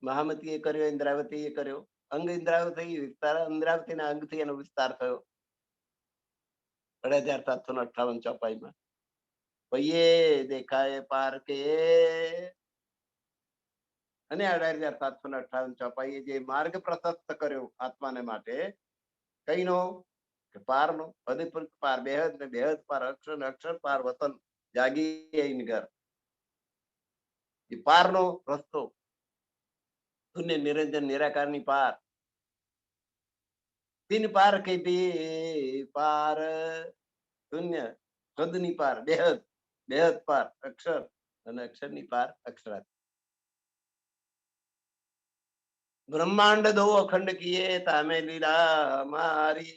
[SPEAKER 1] મહામતી એ કર્યો, ઇન્દ્રાવતી એ કર્યો. અંગ ઇન્દ્રાવતી વિસ્તાર, ઇન્દ્રાવતીના અંગથી એનો વિસ્તાર થયો 18,758 ચોપાઈમાં. પૈયે દેખાય પાર કે, અને 18,758 ચોપાઈએ જે માર્ગ પ્રશસ્ત કર્યો આત્માને માટે, કઈનો? પારનો, હદપુર પાર, બેહદ ને બેહદ પાર, અક્ષર ને અક્ષર પાર, વતન જાગી ઘર. એ પારનો રસ્તો, શૂન્ય નિરંજન નિરાકારની પાર. તીન પાર કે બી પાર, શૂન્ય હદની પાર, બેહદ, બેહદ પાર અક્ષર, અને અક્ષરની પાર અક્ષરાત. ब्रह्मांड दो अखंड किए तामे लीला मारी।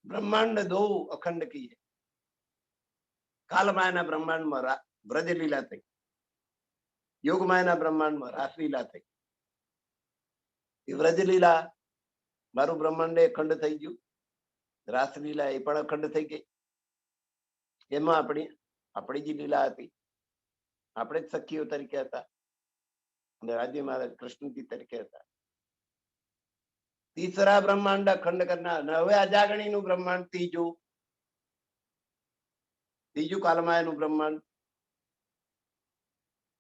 [SPEAKER 1] બ્રહ્માંડ દો અખંડ કીએ. કાલમાયના બ્રહ્માંડમાં વ્રજ લીલા થઈ, યોગમાયના બ્રહ્માંડમાં રાસલીલા થઈ. એ વ્રજ લીલા મારું બ્રહ્માંડ અખંડ થઈ ગયું, રાસલીલા એ પણ અખંડ થઈ ગઈ. એમાં આપણી જે લીલા હતી, આપણે જ સખીઓ તરીકે હતા અને રાજ્ય મહારાજ કૃષ્ણજી તરીકે હતા. તીસરા બ્રહ્માંડ અખંડ કરનાર. હવે અજાગણીનું બ્રહ્માંડ ત્રીજું કાલમાયાનું બ્રહ્માંડ.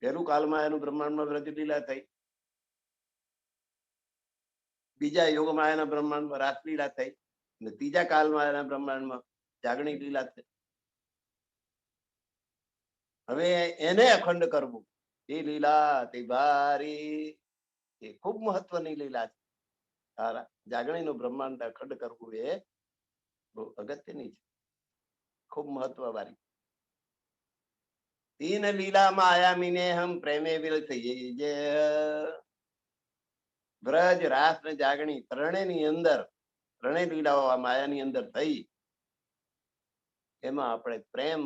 [SPEAKER 1] પહેલું કાલમાયાનું બ્રહ્માંડમાં વ્રજ લીલા થઈ, બીજા યોગમાયાના બ્રહ્માંડમાં રાસલીલા થઈ અને ત્રીજા કાલમાયાના બ્રહ્માંડમાં જાગણી લીલા થઈ. હવે એને અખંડ કરવું એ લીલા તે ભારી, એ ખૂબ મહત્વની લીલા છે. જાગણીનું બ્રહ્માંડ અખંડ કરવું એ બહુ અગત્યની છે, ખૂબ મહત્વવાળી. તીન લીલામાં આયા મીને હમ પ્રેમે વિલ થઈએ. જે વ્રજ રાસ ને જાગણી ત્રણેયની અંદર, ત્રણેય લીલાઓ આ માયાની અંદર થઈ, એમાં આપણે પ્રેમ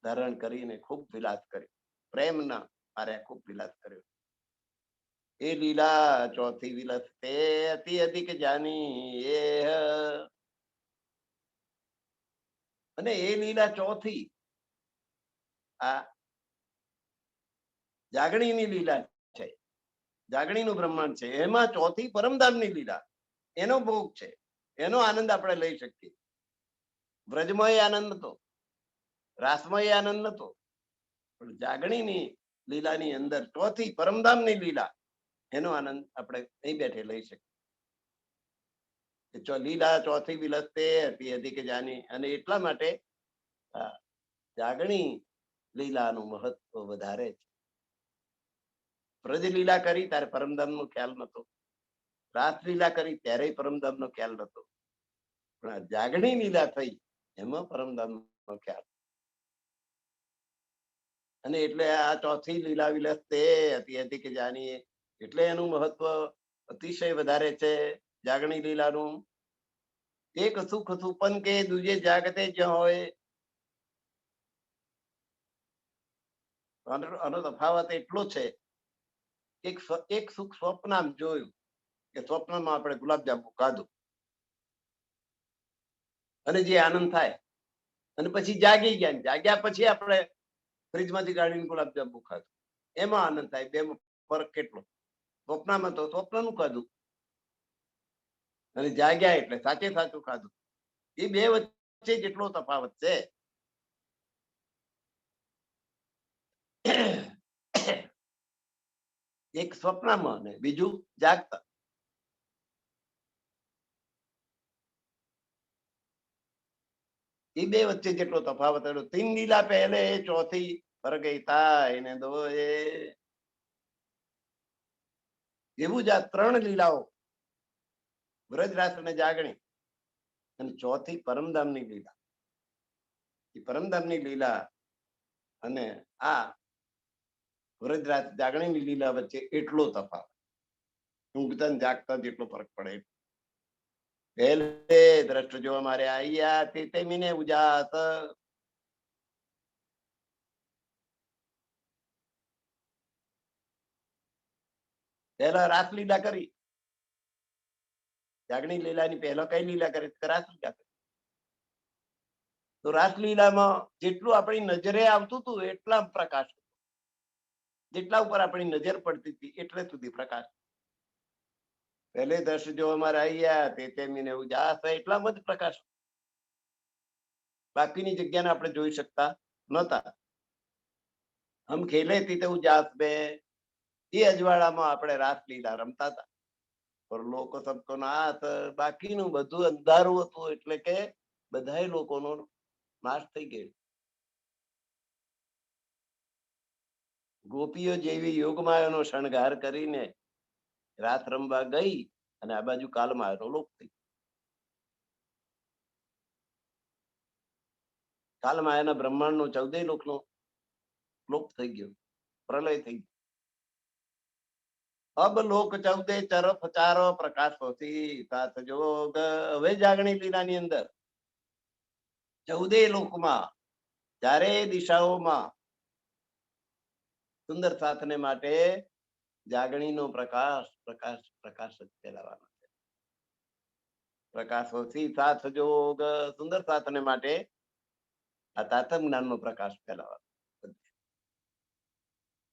[SPEAKER 1] ધારણ કરીને ખૂબ વિલાસ કર્યો. પ્રેમના આરે ખૂબ વિલાસ કર્યો. એ લીલા ચોથી વિલસ તે અતિ અધિક જાની એ. અને એ લીલા ચોથી આ જાગણીની લીલા છે, જાગણીનું બ્રહ્માંડ છે, એમાં ચોથી પરમધામની લીલા, એનો ભોગ છે, એનો આનંદ આપણે લઈ શકીએ. વ્રજમય આનંદ હતો, રાસમય આનંદ નતો, પણ જાગણીની લીલાની અંદર ચોથી પરમધામની લીલા, એનો આનંદ આપણે અહીં બેઠે લઈ શકીએ. લીલા ચોથી વિલસતે હતી અધિક જાની. અને એટલા માટે જાગણી લીલાનું મહત્વ વધારે છે. વ્રજ લીલા કરી ત્યારે પરમધામ નો ખ્યાલ નતો, રાસ લીલા કરી ત્યારે પરમધામ નો ખ્યાલ નતો, પણ જાગણી લીલા થઈ એમાં પરમધામ નો ખ્યાલ. અને એટલે આ ચોથી લીલા વિલસ તે અતિ અધિક જાણીએ, એટલે એનું મહત્વ અતિશય વધારે છે જાગણી લીલાનું. એક સુખ સુપન કે દુજે જાગતે જ હોય. આનો તફાવત એટલો છે, એક સુખ સ્વપ્ન જોયું કે સ્વપ્નમાં આપણે ગુલાબજાંબુ ખાધું અને જે આનંદ થાય, અને પછી જાગી ગયા, જાગ્યા પછી આપણે ફ્રીજમાંથી કાઢીને ગુલાબજાંબુ ખાધું, એમાં આનંદ થાય. બે ફરક કેટલો. સ્વપ્નમાં તો સ્વપ્નનું ખાધું અને જાગ્યા એટલે સાચે સાચું ખાધું. એ બે વચ્ચે જેટલો તફાવત છે. એક સ્વપ્નમાં ને બીજું જાગતા. એ બે વચ્ચે જેટલો તફાવત. તીન લીલા પહેલે ચોથી પર ગઈ તા એને દો. એવું જ આ ત્રણ લીલાઓ, વ્રજરાસ અને જાગણી, અને ચોથી પરમધામની લીલા. એ પરમધામની લીલા અને આ વ્રજરાસ જાગણીની લીલા વચ્ચે એટલો તફાવત, ઊંઘતા જાગતા જેટલો ફરક પડે. પહેલે દ્રષ્ટ જો અમારે આયા તે મીને ઉજાસ. પહેલા રાસ લીલા કરી, જાગણી લીલાની પહેલા કઈ લીલા કરી? રાસ લીલા કરી. તો રાસલીલામાં જેટલું આપણી નજરે આવતું હતું એટલા પ્રકાશ, જેટલા ઉપર આપણી નજર પડતી હતી એટલે સુધી પ્રકાશ. પહેલે દ્રશ્ય જો અમારે આયા તે મીને ઉજાસ, એટલામાં જ પ્રકાશ. બાકીની જગ્યાને આપણે જોઈ શકતા નહોતા. હમ ખેલે તી તો ઉજાસ બે, એ અજવાળામાં આપણે રાસલીલા રમતા હતા. પર લોકો સબકો નાથ, બાકીનું બધું અંધારું હતું, એટલે કે બધા લોકોનો નાશ થઈ ગયો. ગોપીઓ જેવી યોગમાયાનો શણગાર કરીને રાત રમવા ગઈ અને આ બાજુ કાલમાયાનો લોપ થઈ. કાલમાયાના બ્રહ્માંડનો 14 લોકનો લોપ થઈ ગયો, પ્રલય થઈ ગયો. અબ લોક ચૌદે ચરફ ચારો પ્રકાશોથી સાત જોગ. હવે જાગણી લીલાની અંદર ચૌદે લોકમાં ચારે દિશાઓમાં સુંદર સાથને માટે જાગણીનો પ્રકાશ પ્રકાશ પ્રકાશ જ ફેલાવાનો છે. પ્રકાશોથી સાત જોગ, સુંદર સાથને માટે આ તાતમ જ્ઞાનનો પ્રકાશ ફેલાવાનો.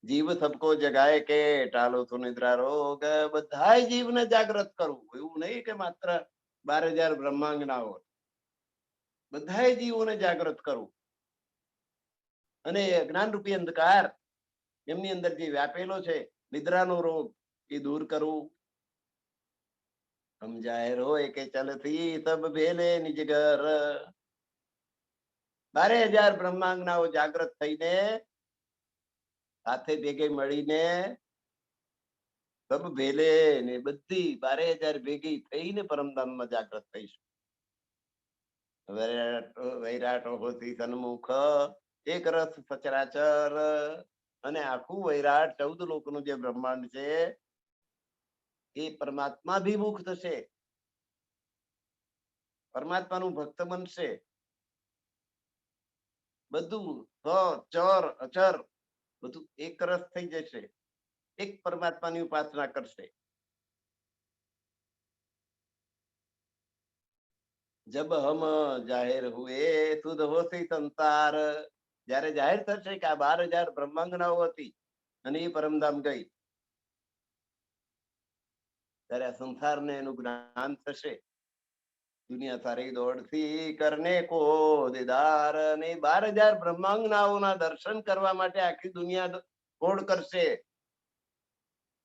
[SPEAKER 1] જીવ સબકો જગાય કે ટાલો તો નિદ્રા રોગ. બધા જીવને જાગૃત કરવું, એવું નહીં કે માત્ર 12,000 બ્રહ્માંગનાઓ, બધા જીવોને જાગૃત કરવું અને જ્ઞાન રૂપી અંધકાર એમની અંદર જે વ્યાપેલો છે નિદ્રાનો રોગ એ દૂર કરવું. હમ જાહેર હોય કે ચલતી તબ ભેલે નિજ ઘર. 12,000 બ્રહ્માંગનાઓ જાગૃત થઈને સાથે ભેગે મળીને સબ ભેલે ને બધી 12,000 ભેગી થઈને પરમધામમાં જાગૃત થઈશું. વૈરાટો હોતી સન્મુખ એક રસ સચરાચર. અને આખું વૈરાટ 14 લોકનું જે બ્રહ્માંડ છે એ પરમાત્મા ભીમુખ થશે, પરમાત્માનું ભક્ત બનશે. બધું ચર અચર બધું એક રસ થઈ જશે, એક પરમાત્માની ઉપાસના કરશે. જબ હમ જાહેર હુએ સુધ હોસી સંસાર. જયારે જાહેર થશે કે આ 12,000 બ્રહ્માંગનાઓ હતી અને એ પરમધામ ગઈ, ત્યારે આ સંસારને એનું જ્ઞાન થશે. દુનિયા સારી દોડથી કરને કો દીદાર. ને 12,000 બ્રહ્માંગનાઓના દર્શન કરવા માટે આખી દુનિયા દોડ કરશે,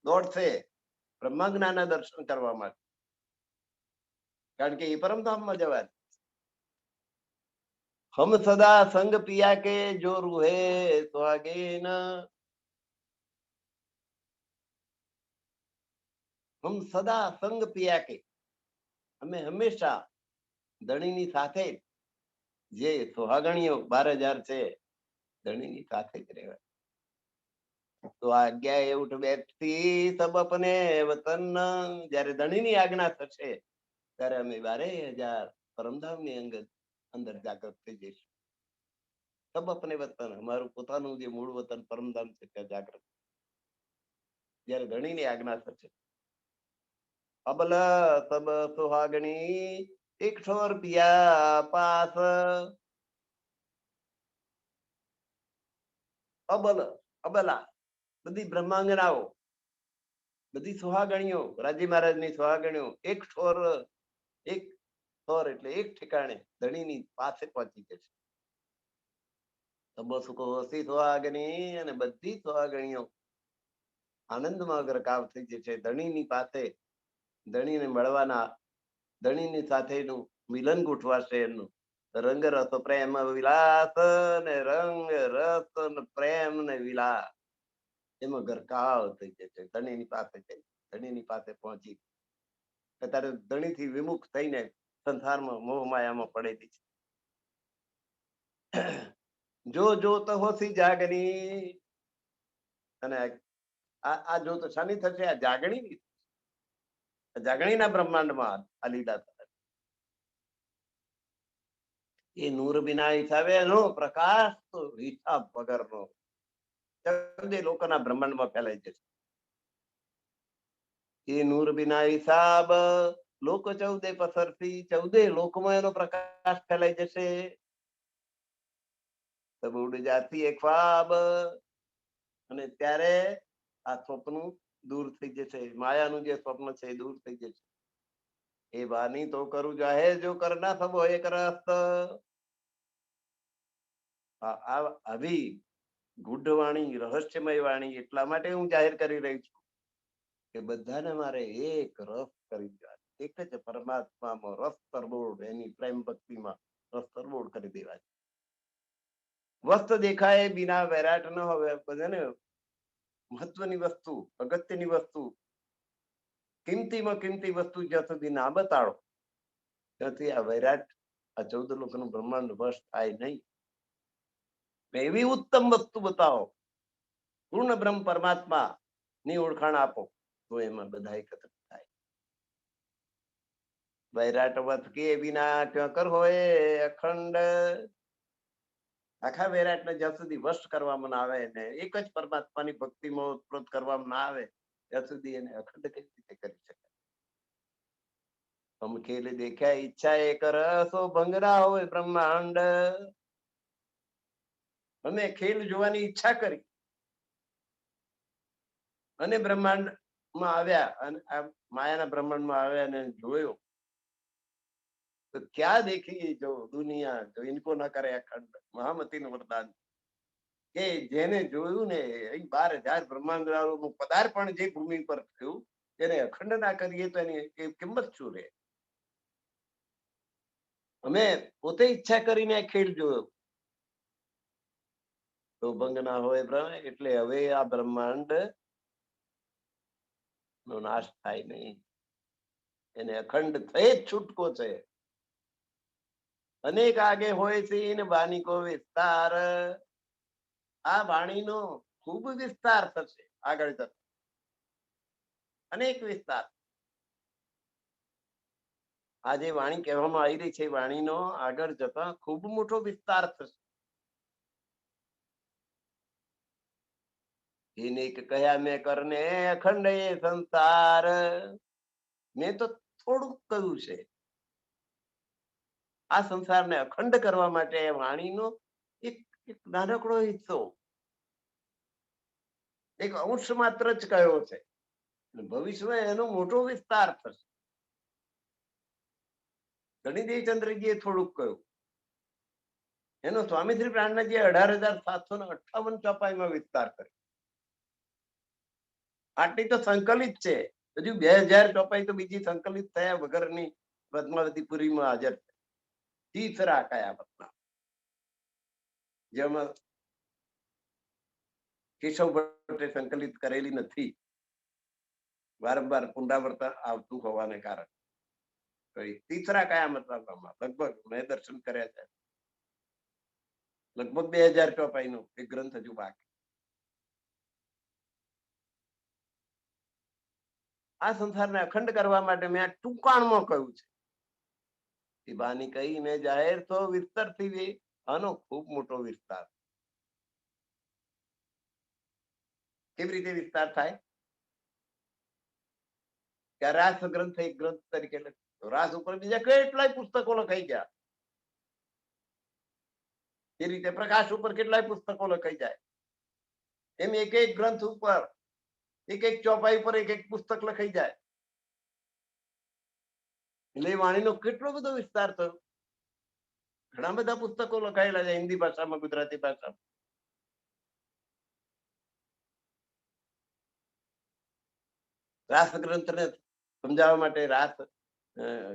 [SPEAKER 1] દોડશે બ્રહ્માંગનાના દર્શન કરવા માટે, કારણ કે એ પરમધામમાં જવા. હમ સદા સંગ પિયા કે જો રૂહે સ્વાગેન. હમ સદા સંગ પિયા કે, અમે હંમેશા ધણીની સાથે, જે સુહાગણીઓ 12,000 છે ધણીની સાથે જ રહેવાય. તો આજ્ઞા એ ઉઠ બેઠતી સબ અપને વતન. જયારે ધણીની આજ્ઞા થશે ત્યારે અમે 12,000 પરમધામની અંદર જાગૃત થઈ જઈશું. સબ અપને વતન, અમારું પોતાનું જે મૂળ વતન પરમધામ છે ત્યાં જાગૃત, જયારે ધણીની આજ્ઞા થશે. અબલ સબ સુહાગણી એક ઠોર પિયા પાસ. અબલ અબલા બધી બ્રહ્માંગનાઓ, બધી સુહાગણીઓ, રાજી મહારાજની સુહાગણીઓ એક ઠોર, એક ઠોર એટલે એક ઠેકાણે ધણીની પાસે પહોંચી જશે. તબો સુકો હસી સુહાગણી. અને બધી સુહાગણીઓ આનંદમાં ગરકાવ થઈ જશે ધણીની પાસે. ધણીને મળવાના, ધણીની સાથેનું મિલન ગોઠવાશે. એમનું રંગ રસ પ્રેમ વિલાસ ને રંગ રસ પ્રેમ ને વિલાસ એમાં ગરકાવ થઈ જશે. ધણીની પાસે જઈ, ધણીની પાસે પહોંચી અત્યારે ધણીથી વિમુખ થઈને સંસારમાં મોહ માયામાં પડેલી છે. જો જોત હોસી જાગણી. અને આ જોત શાની થશે? આ જાગણી, જાગણીના બ્રહ્માંડમાં આ લીલા થાય. એ નૂર બિના હિસાબે નો પ્રકાશ તો હિસાબ વગરનો 14 લોકોના બ્રહ્માંડમાં ફેલાઈ જશે. એ નૂર બિના હિસાબ લોક 14 પસરતી, 14 લોકમાં એનો પ્રકાશ ફેલાઈ જશે. તબ ઉડ જાતી એ ખ્વાબ. અને ત્યારે આ સ્વપ્ન દૂર થઈ જશે, માયાનું જે સ્વપ્ન છે એ દૂર થઈ જશે. એ વાની તો કરું જાહેર જો કરના સબ એક રસ. આવી ગુઢ વાણી, રહસ્યમય વાણી એટલા માટે હું જાહેર કરી રહી છું કે બધાને મારે એક રસ કરી દેવા, એક જ પરમાત્મામાં રસ તરબોળ, એની પ્રેમ ભક્તિમાં રસ તરબોળ કરી દેવા. વસ્ત દેખાય બિના વૈરાટ ન હવે. બધાને મહત્વની વસ્તુ, અગત્યની વસ્તુ, કિંમતીમાં કિંમતી વસ્તુ જ્યાં સુધી ના બતાડો ત્યાંથી આ વૈરાટ, આ 14 લોકોનું બ્રહ્માંડ વશ થાય નહીં. એવી ઉત્તમ વસ્તુ બતાવો પૂર્ણ બ્રહ્મ પરમાત્મા ની ઓળખાણ આપો તો એમાં બધા એકત્ર થાય. વૈરાટ વત કે વિના ટકર હોય અખંડ. આખા વૈરાટ ને જ્યાં સુધી વશ કરવામાં ના આવે ને એક જ પરમાત્માની ભક્તિમાં ઉત્પ્રોત કરવામાં ના આવે ત્યાં સુધી એને અખંડ કઈ રીતે કરી શકાય. હમ ખેલ દેખ્યા ઈચ્છા એ કર સો ભંગરા હોય બ્રહ્માંડ. અમે ખેલ જોવાની ઈચ્છા કરી અને બ્રહ્માંડ માં આવ્યા અને આ માયાના બ્રહ્માંડ માં આવ્યા અને જોયો તો ક્યાં દેખી જો દુનિયા જો ઇનકો ના કરે અખંડ. મહામતી નું વરદાન કે જેને જોયું ને 12,000 બ્રહ્માંડ નું પદાર્પણ જે ભૂમિ પર થયું તેને અખંડ ના કરીએ તો એની કિંમત શું રહે. અમે પોતે ઈચ્છા કરીને ખેલ જોયો તો ભંગ ના હોય બ્રહ્મ. એટલે હવે આ બ્રહ્માંડ નો નાશ થાય નહીં, એને અખંડ થઈ જ છૂટકો છે. અનેક આગે હોય છે ને વાણીકો વિસ્તાર. આ વાણીનો ખૂબ વિસ્તાર થશે આગળ જતા, અનેક વિસ્તાર. આ જે વાણી કહેવામાં આવી રહી છે વાણીનો આગળ જતા ખૂબ મોટો વિસ્તાર થશે. એને કહ્યા મેં કરને અખંડ એ સંસાર. મેં તો થોડુંક કહ્યું છે આ સંસારને અખંડ કરવા માટે વાણીનો એક નાનકડો હિસ્સો, એક અંશ માત્ર જ કયો છે. ભવિષ્યમાં એનો મોટો વિસ્તાર થશે. ગણિદેવચંદ્રજીએ થોડુંક કહ્યું, એનો સ્વામી શ્રી પ્રાણનાથજી 18,758 ચોપાઈમાં વિસ્તાર કર્યો. આટલી તો સંકલિત છે, હજુ 2,000 ચોપાઈ તો બીજી સંકલિત થયા વગરની પદ્માવતી પુરીમાં હાજર છે. તીસરા કયા પદ્મા જેમાં કેશવ ભટ્ટે સંકલિત કરેલી નથી, વારંવાર પુનરાવર્તન આવતું હોવાને કારણે. તીસરા કયા મતલબમાં લગભગ મેં દર્શન કર્યા છે, લગભગ 2,000 ચોપાઈનો એક ગ્રંથ હજુ બાકી. આ સંસારને અખંડ કરવા માટે મેં આ ટૂંકાણમાં કહ્યું છે. એ બાની કહી મેં જાહેર તો વિસ્તરથી આનો ખૂબ મોટો વિસ્તાર. કેવી રીતે વિસ્તાર થાય કે રાસ ગ્રંથ એક ગ્રંથ તરીકે રાસ ઉપર બીજા કેટલાય પુસ્તકો લખાઈ ગયા. એ રીતે પ્રકાશ ઉપર કેટલાય પુસ્તકો લખાઈ જાય, એમ એક એક ગ્રંથ ઉપર એક એક ચોપાઈ પર એક એક પુસ્તક લખાઈ જાય. એટલે વાણીનો કેટલો બધો વિસ્તાર થયો. ઘણા બધા પુસ્તકો લખાયેલા છે હિન્દી ભાષામાં, ગુજરાતી ભાષામાં. રાસ ગ્રંથને સમજાવવા માટે રાસ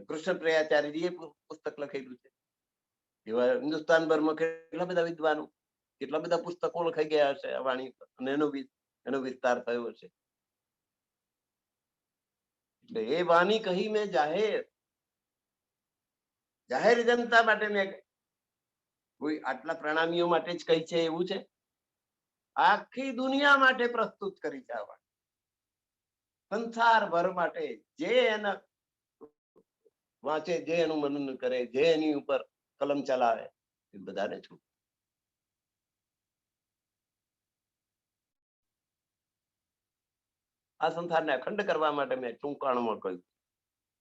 [SPEAKER 1] કૃષ્ણ પ્રિયાચાર્યજીએ પુસ્તક લખેલું છે. એવા હિન્દુસ્તાન ભરમાં કેટલા બધા વિદ્વાનો, કેટલા બધા પુસ્તકો લખાઈ ગયા હશે આ વાણી પર, અને એનો વિસ્તાર થયો છે. એટલે એ વાણી કહી મેં જાહેર જનતા માટે મેં કોઈ આટલા પ્રણામીઓ માટે જ કહી છે એવું છે? આખી દુનિયા માટે પ્રસ્તુત કરી છે આ વાણી, સંસાર ભર માટે. જે એના વાંચે, જે એનું મનન કરે, જે એની ઉપર કલમ ચલાવે, એ બધાને છૂટ. આ સંસારને અખંડ કરવા માટે મેં ટૂંકાણમાં કહ્યું.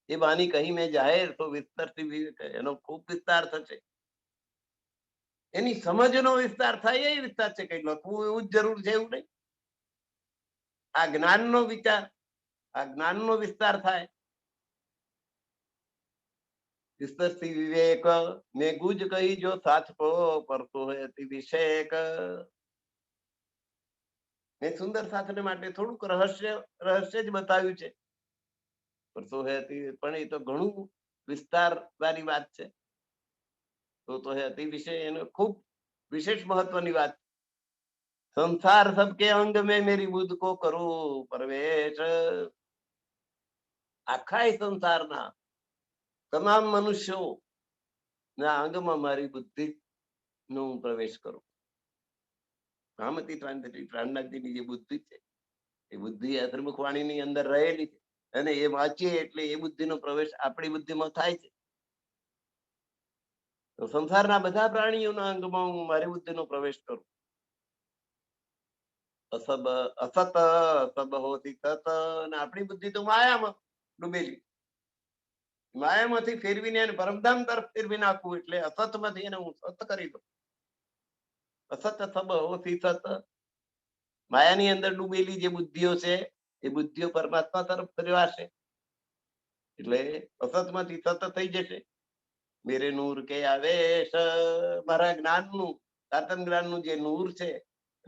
[SPEAKER 1] એ બાની કહી મેં જાહેર તો વિસ્તરથી એનો ખૂબ વિસ્તાર થશે. એની સમજનો વિસ્તાર થાય એ વિસ્તાર છે, કઈ લખવું એવું જ જરૂર છે એવું નહીં. આ જ્ઞાનનો વિચાર, આ જ્ઞાનનો વિસ્તાર થાય. વિસ્તરથી વિવેક મેં ગુજ કહી જો સાચકો કરતો હોય અતિ વિષેક. મેં સુંદર સાથને માટે થોડુંક રહસ્ય જ બતાવ્યું છે, પણ એ તો ઘણું વિસ્તાર વાળી વાત છે. તો હે અતિ વિષય એનો ખૂબ વિશેષ મહત્વની વાત. સંસાર સબકે અંગ મેં મેરી બુદ્ધ કો કરું પ્રવેશ. આખા સંસારના તમામ મનુષ્યો ના અંગમાં મારી બુદ્ધિ નો પ્રવેશ કરું. ભામતી પ્રાણનાથજીની જે બુદ્ધિ છે એ બુદ્ધિ અંતર્મુખ વાણીની અંદર રહેલી છે અને એ વાંચીએ એટલે એ બુદ્ધિનો પ્રવેશ આપણી બુદ્ધિમાં થાય છે. તો સંસારના બધા પ્રાણીઓના અંગમાં હું મારી બુદ્ધિનો પ્રવેશ કરું. અસબ અસત સબ હોતી તત, અને આપણી બુદ્ધિ તો માયામાં ડૂબેલી. માયામાંથી ફેરવીને એને પરમધામ તરફ ફેરવી નાખવું એટલે અસતમાંથી એને હું સત કરી દઉં. અસત સબ હોતી તત, માયાની અંદર ડૂબેલી જે બુદ્ધિઓ છે એ બુદ્ધિઓ પરમાત્મા તરફ ફેરવાશે એટલે અસતમાંથી સત થઈ જશે. મેરે નૂર કે આવેશ, મારા જ્ઞાનનું, આત્મ જ્ઞાનનું જે નૂર છે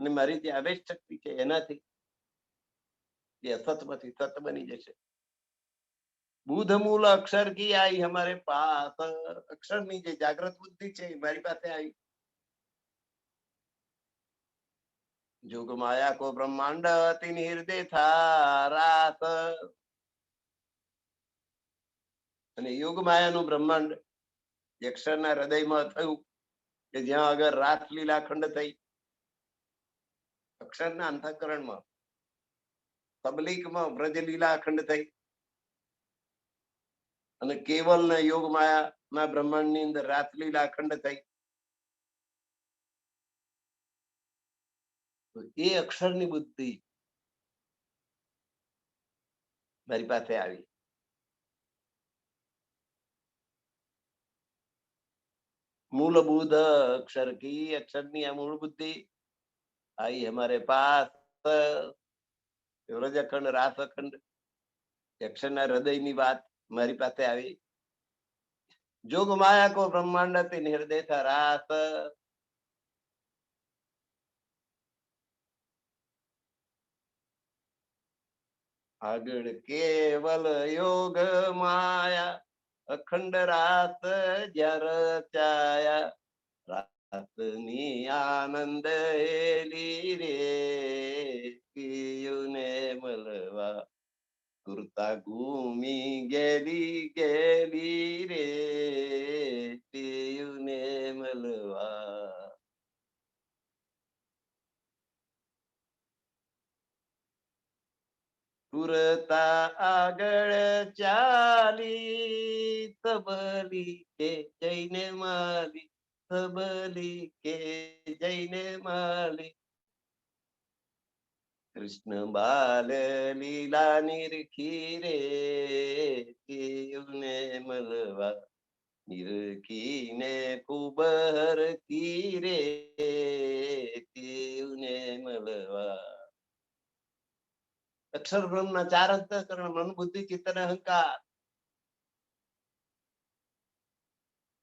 [SPEAKER 1] અને મારી જે આવેશ શક્તિ છે એનાથી એ અસતમાંથી સત બની જશે. બુધ મૂલ અક્ષર કી આઈ હમારે પાસ, અક્ષરની જે જાગૃત બુદ્ધિ છે એ મારી પાસે આવી. જોગ માયા કો બ્રહ્માંડ તીન હૃદય થા રાત, અને યોગ માયાનું બ્રહ્માંડ અક્ષરના હૃદયમાં થયું કે જ્યાં આગળ રાસ લીલા ખંડ થઈ. અક્ષરના અંતઃકરણમાં તબલીગમાં વ્રજ લીલા ખંડ થઈ અને કેવલ ને યોગ માયા ના બ્રહ્માંડ ની અંદર રાસ લીલા ખંડ થઈ. એ અક્ષરની બુદ્ધિ મારી પાસે આવી. મૂળભૂત અક્ષર કી, અક્ષરની આ મૂળ બુદ્ધિ आई हमारे पास, વ્રજખંડ રાસખંડ અક્ષરના હૃદયની વાત મારી પાસે આવી. જોગ માયા કો બ્રહ્માંડ તીન હૃદય થા રાસ, આગળ કેવલ યોગ માયા અખંડ રાત જ્યાં રચાયા. રાતની આનંદ હેલી રે પિયુને મળવા, સુરતા ઘૂમી ગેલી ગેલી રે પિયુને મળવા. સુરતા આગળ ચાલી તબલી કે જઈને માલી, તબલી કે જઈને માલી. કૃષ્ણ બાલ લીલા નિરખી રે પિયુને મળવા, નિરખીને ખૂબ હરખી રે પિયુને મળવા. અક્ષર બ્રહ્મ ના ચાર અંતઃકરણ મન બુદ્ધિ ચિત્ત અને અહંકાર.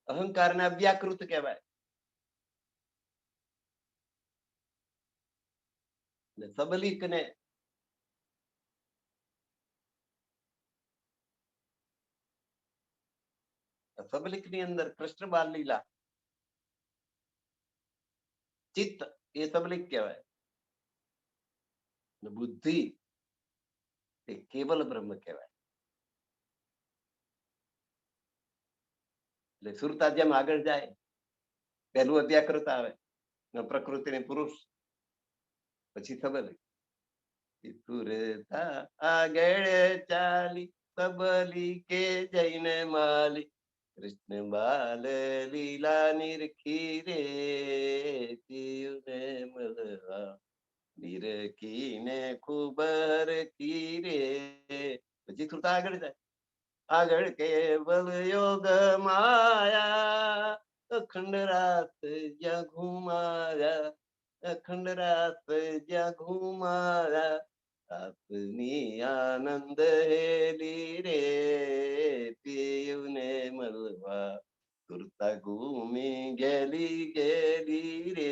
[SPEAKER 1] અહંકાર ને અવ્યાકૃત કહેવાય. સબલીક ને સબલીક ની અંદર કૃષ્ણ બાલ લીલા, ચિત્ત એ સબલીક કહેવાય. બુદ્ધિ એ કેવલ બ્રહ્મ કહેવાય. એટલે સુરતા જેમ આગળ જાય પહેલું અવ્યાકૃત આવે, પ્રકૃતિ ને પુરુષ, પછી સબલી. સુરતા આગળ ચાલી સબલી કે જઈને માલી, કૃષ્ણ બાલ લીલા નિરખી રે પિયુને મળવા, નિરખીને ખૂબ હરખી રે. પછી સુરતા આગળ જાય. આગળ કેવલ યોગ માયા અખંડ રાત જ્યાં ઘુમાયા, અખંડ રાત જ્યાં ઘુમાયા. રાતની આનંદ હેલી રે પિયુને મળવા, સુરતા ઘૂમી ગેલી ગેલી રે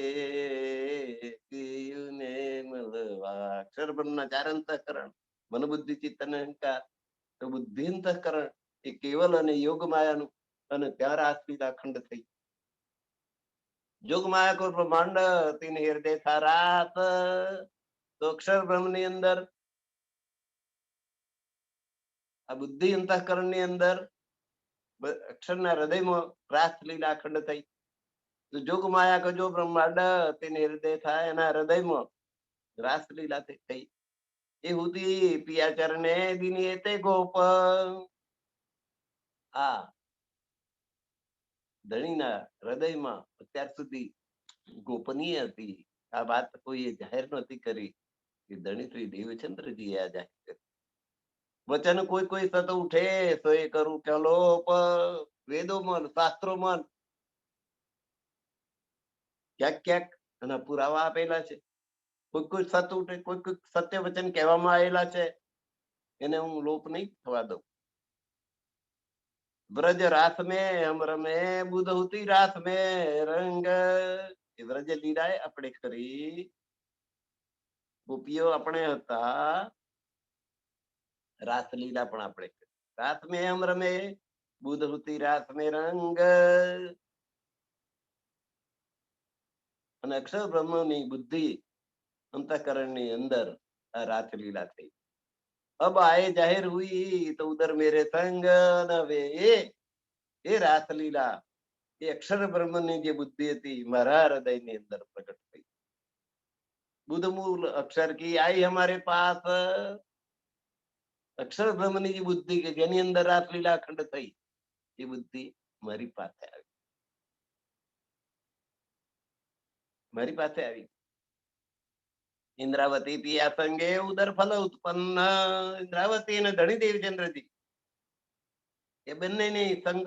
[SPEAKER 1] પિયુને મળવા. અક્ષર બ્રહ્મના ચાર અંતઃકરણ મન બુદ્ધિ ચિત્ત અને અહંકાર. તો બુદ્ધિ અંતઃકરણ એ કેવલ અને યોગ માયાનું, અને ત્યાં રાસ લીલા ખંડ થઈ. જોગ માયા કો બ્રહ્માંડ તીન હૃદય થા રાત, તો અક્ષર બ્રહ્મ ની અંદર આ બુદ્ધિ અંતઃકરણ ની અંદર અક્ષરના હૃદયમાં રાસ લીલા ખંડ થઈ. તો જોગ માયા કજો બ્રહ્માંડ તેને હૃદય થાય એના હૃદયમાં રાસલીલા થઈ. એ હુદી પિયા ચરણે દિની તે ગોપ. આ ધણીના હૃદયમાં અત્યાર સુધી ગોપનીય હતી. આ વાત કોઈએ જાહેર નહોતી કરી કે ધણી શ્રી દેવચંદ્રજી આ જાહેર કરી. વચન કોઈ કોઈ સત ઉઠે તો એ કરું ચાલો વેદો મન શાસ્ત્રો મન ક્યાંક ક્યાંક એના પુરાવા આપેલા છે. કોઈ કોઈ સત ઉઠે, કોઈ કોઈ સત્ય વચન કહેવામાં આવેલા છે, એને હું લોપ નહીં થવા દઉં. વ્રજ રાસ में हम रमे बुध होती रास में रंग. એ વ્રજ લીલાએ આપણે કરી, ગોપીઓ આપણે હતા, રાસ લીલા પણ આપણે કરી. રાસ में हम रमे बुध होती रास में रंग. અને અક્ષર બ્રહ્મની બુદ્ધિ અંતઃકરણની અંદર આ રાસ લીલા થઈ. अब आए जाहिर हुई तो उधर मेरे संग न वे. એ રાસલીલા એ અક્ષર બ્રહ્મની જે બુદ્ધિ હતી મારા હૃદયની અંદર પ્રગટ થઈ. બુદ્ધ મૂલ અક્ષર કી આઈ હમારે પાસ. અક્ષર બ્રહ્મની જે બુદ્ધિ કે જેની અંદર રાસલીલા અખંડ થઈ, એ બુદ્ધિ મારી પાસે આવી. મારી પાસે આવી. ઇન્દ્રાવતી પિયા સંગે ઉદર ફલ ઉત્પન્ન. ઇન્દ્રાવતી અને ધણી દેવચંદ્રજી એ બંનેની સંગ,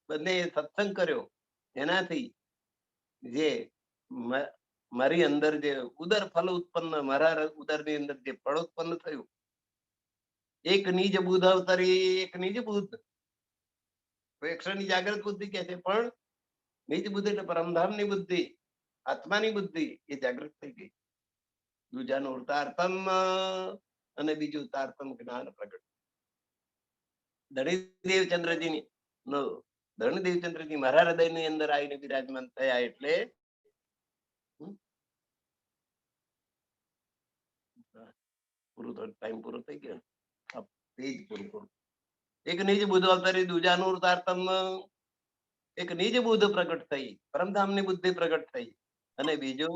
[SPEAKER 1] બંને સત્સંગ કર્યો. એનાથી જે મારી અંદર જે ઉદર ફલ ઉત્પન્ન, મારા ઉદરની અંદર જે ફળ ઉત્પન્ન થયું, એક નિજ બુદ્ધ અવતરી. એક નિજ બુદ્ધ, અક્ષરની જાગૃત બુદ્ધિ કે છે, પણ નિજ બુદ્ધિ એટલે પરમધામની બુદ્ધિ, આત્માની બુદ્ધિ એ જાગૃત થઈ ગઈ. દૂજાનું ઉતાર્તમ અને બીજું તારતમ જ્ઞાન પ્રગટ. ધણી દેવચંદ્રજી નો ધણી દેવચંદ્રજી મારા હૃદયની અંદર આવીને બિરાજમાન થયા. એટલે પૂરું ટાઈમ પૂરો થઈ ગયો. પેજ પૂરું. એક નિજ બુદ્ધ અવતરી દૂજાનું તારતમ. એક નિજ બુદ્ધ પ્રગટ થઈ, પરમધામની બુદ્ધિ પ્રગટ થઈ, અને બીજું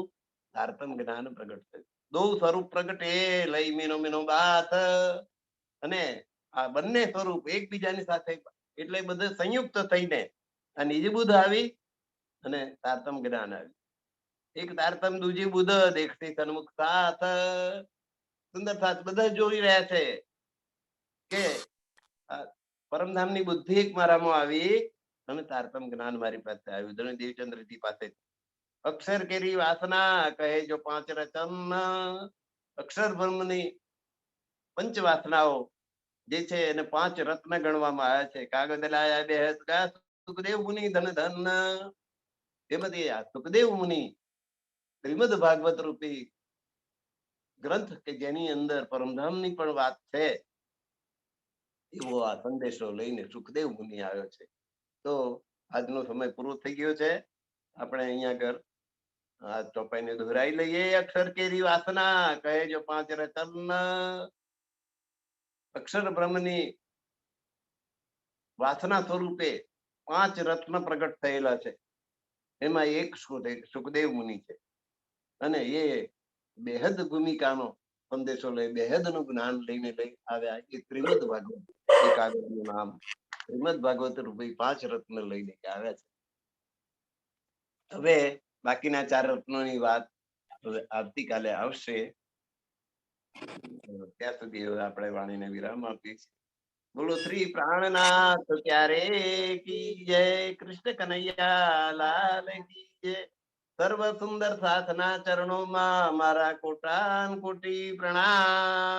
[SPEAKER 1] તારતમ જ્ઞાન પ્રગટ થયું. દો સ્વરૂપ પ્રગટ એ લઈ મીનો મીનો બાત. અને આ બંને સ્વરૂપ એકબીજાની સાથે એટલે બધે સંયુક્ત થઈને આ નિજ બુદ્ધ આવી અને તારતમ જ્ઞાન આવી. એક તારતમ દૂજી બુદ્ધ દેખતી સન્મુખ સાથ. સુંદર સાથ બધા જોઈ રહ્યા છે કે પરમધામની બુદ્ધિ એક મારામાં આવી અને તારતમ જ્ઞાન મારી પાસે આવ્યું. ધણી દેવચંદ્રજી પાસે અક્ષર કેરી વાસના કહે જો પાંચ રચન. અક્ષર બ્રહ્મની પંચ વાસનાઓ જે છે એને પાંચ રત્ન ગણવામાં આવ્યા છે. કાગળ લાયા બે સુખદેવ મુનિ ધન ધન. એમાંથી આ સુખદેવ મુનિ શ્રીમદ ભાગવત રૂપી ગ્રંથ કે જેની અંદર પરમધામની પણ વાત છે, એવો આ સંદેશો લઈને સુખદેવ મુનિ આવ્યો છે. તો આજનો સમય પૂરો થઈ ગયો છે. આપણે અહીંયા આગળ આ ચોપાઈને દોહરાઈ લઈએ. અક્ષર કેરી વાસના કહે જો પાંચ રતન. અક્ષર બ્રહ્મની વાસના સ્વરૂપે પાંચ રત્ન પ્રગટ થયેલા છે. એમાં એક સુખદેવ મુનિ છે, અને એ બેહદ ભૂમિકાનો સંદેશો લઈ બેહદ નું જ્ઞાન લઈને લઈ આવ્યા. એ શ્રીમદ ભાગવત એ કાગળનું નામ શ્રીમદ ભાગવત રૂપી પાંચ રત્ન લઈને આવ્યા છે. હવે બાકીના ચાર રત્નોની વાત આવતીકાલે આવશે. ત્યાં સુધી હવે આપણે વાણીને વિરામ આપીએ છીએ. બોલો શ્રી પ્રાણનાથ ત્યારે કી જય. કૃષ્ણ કનૈયા લાલ કી જય. સર્વ સુંદર સાથના ચરણોમાં મારા કોટાન કોટી પ્રણામ.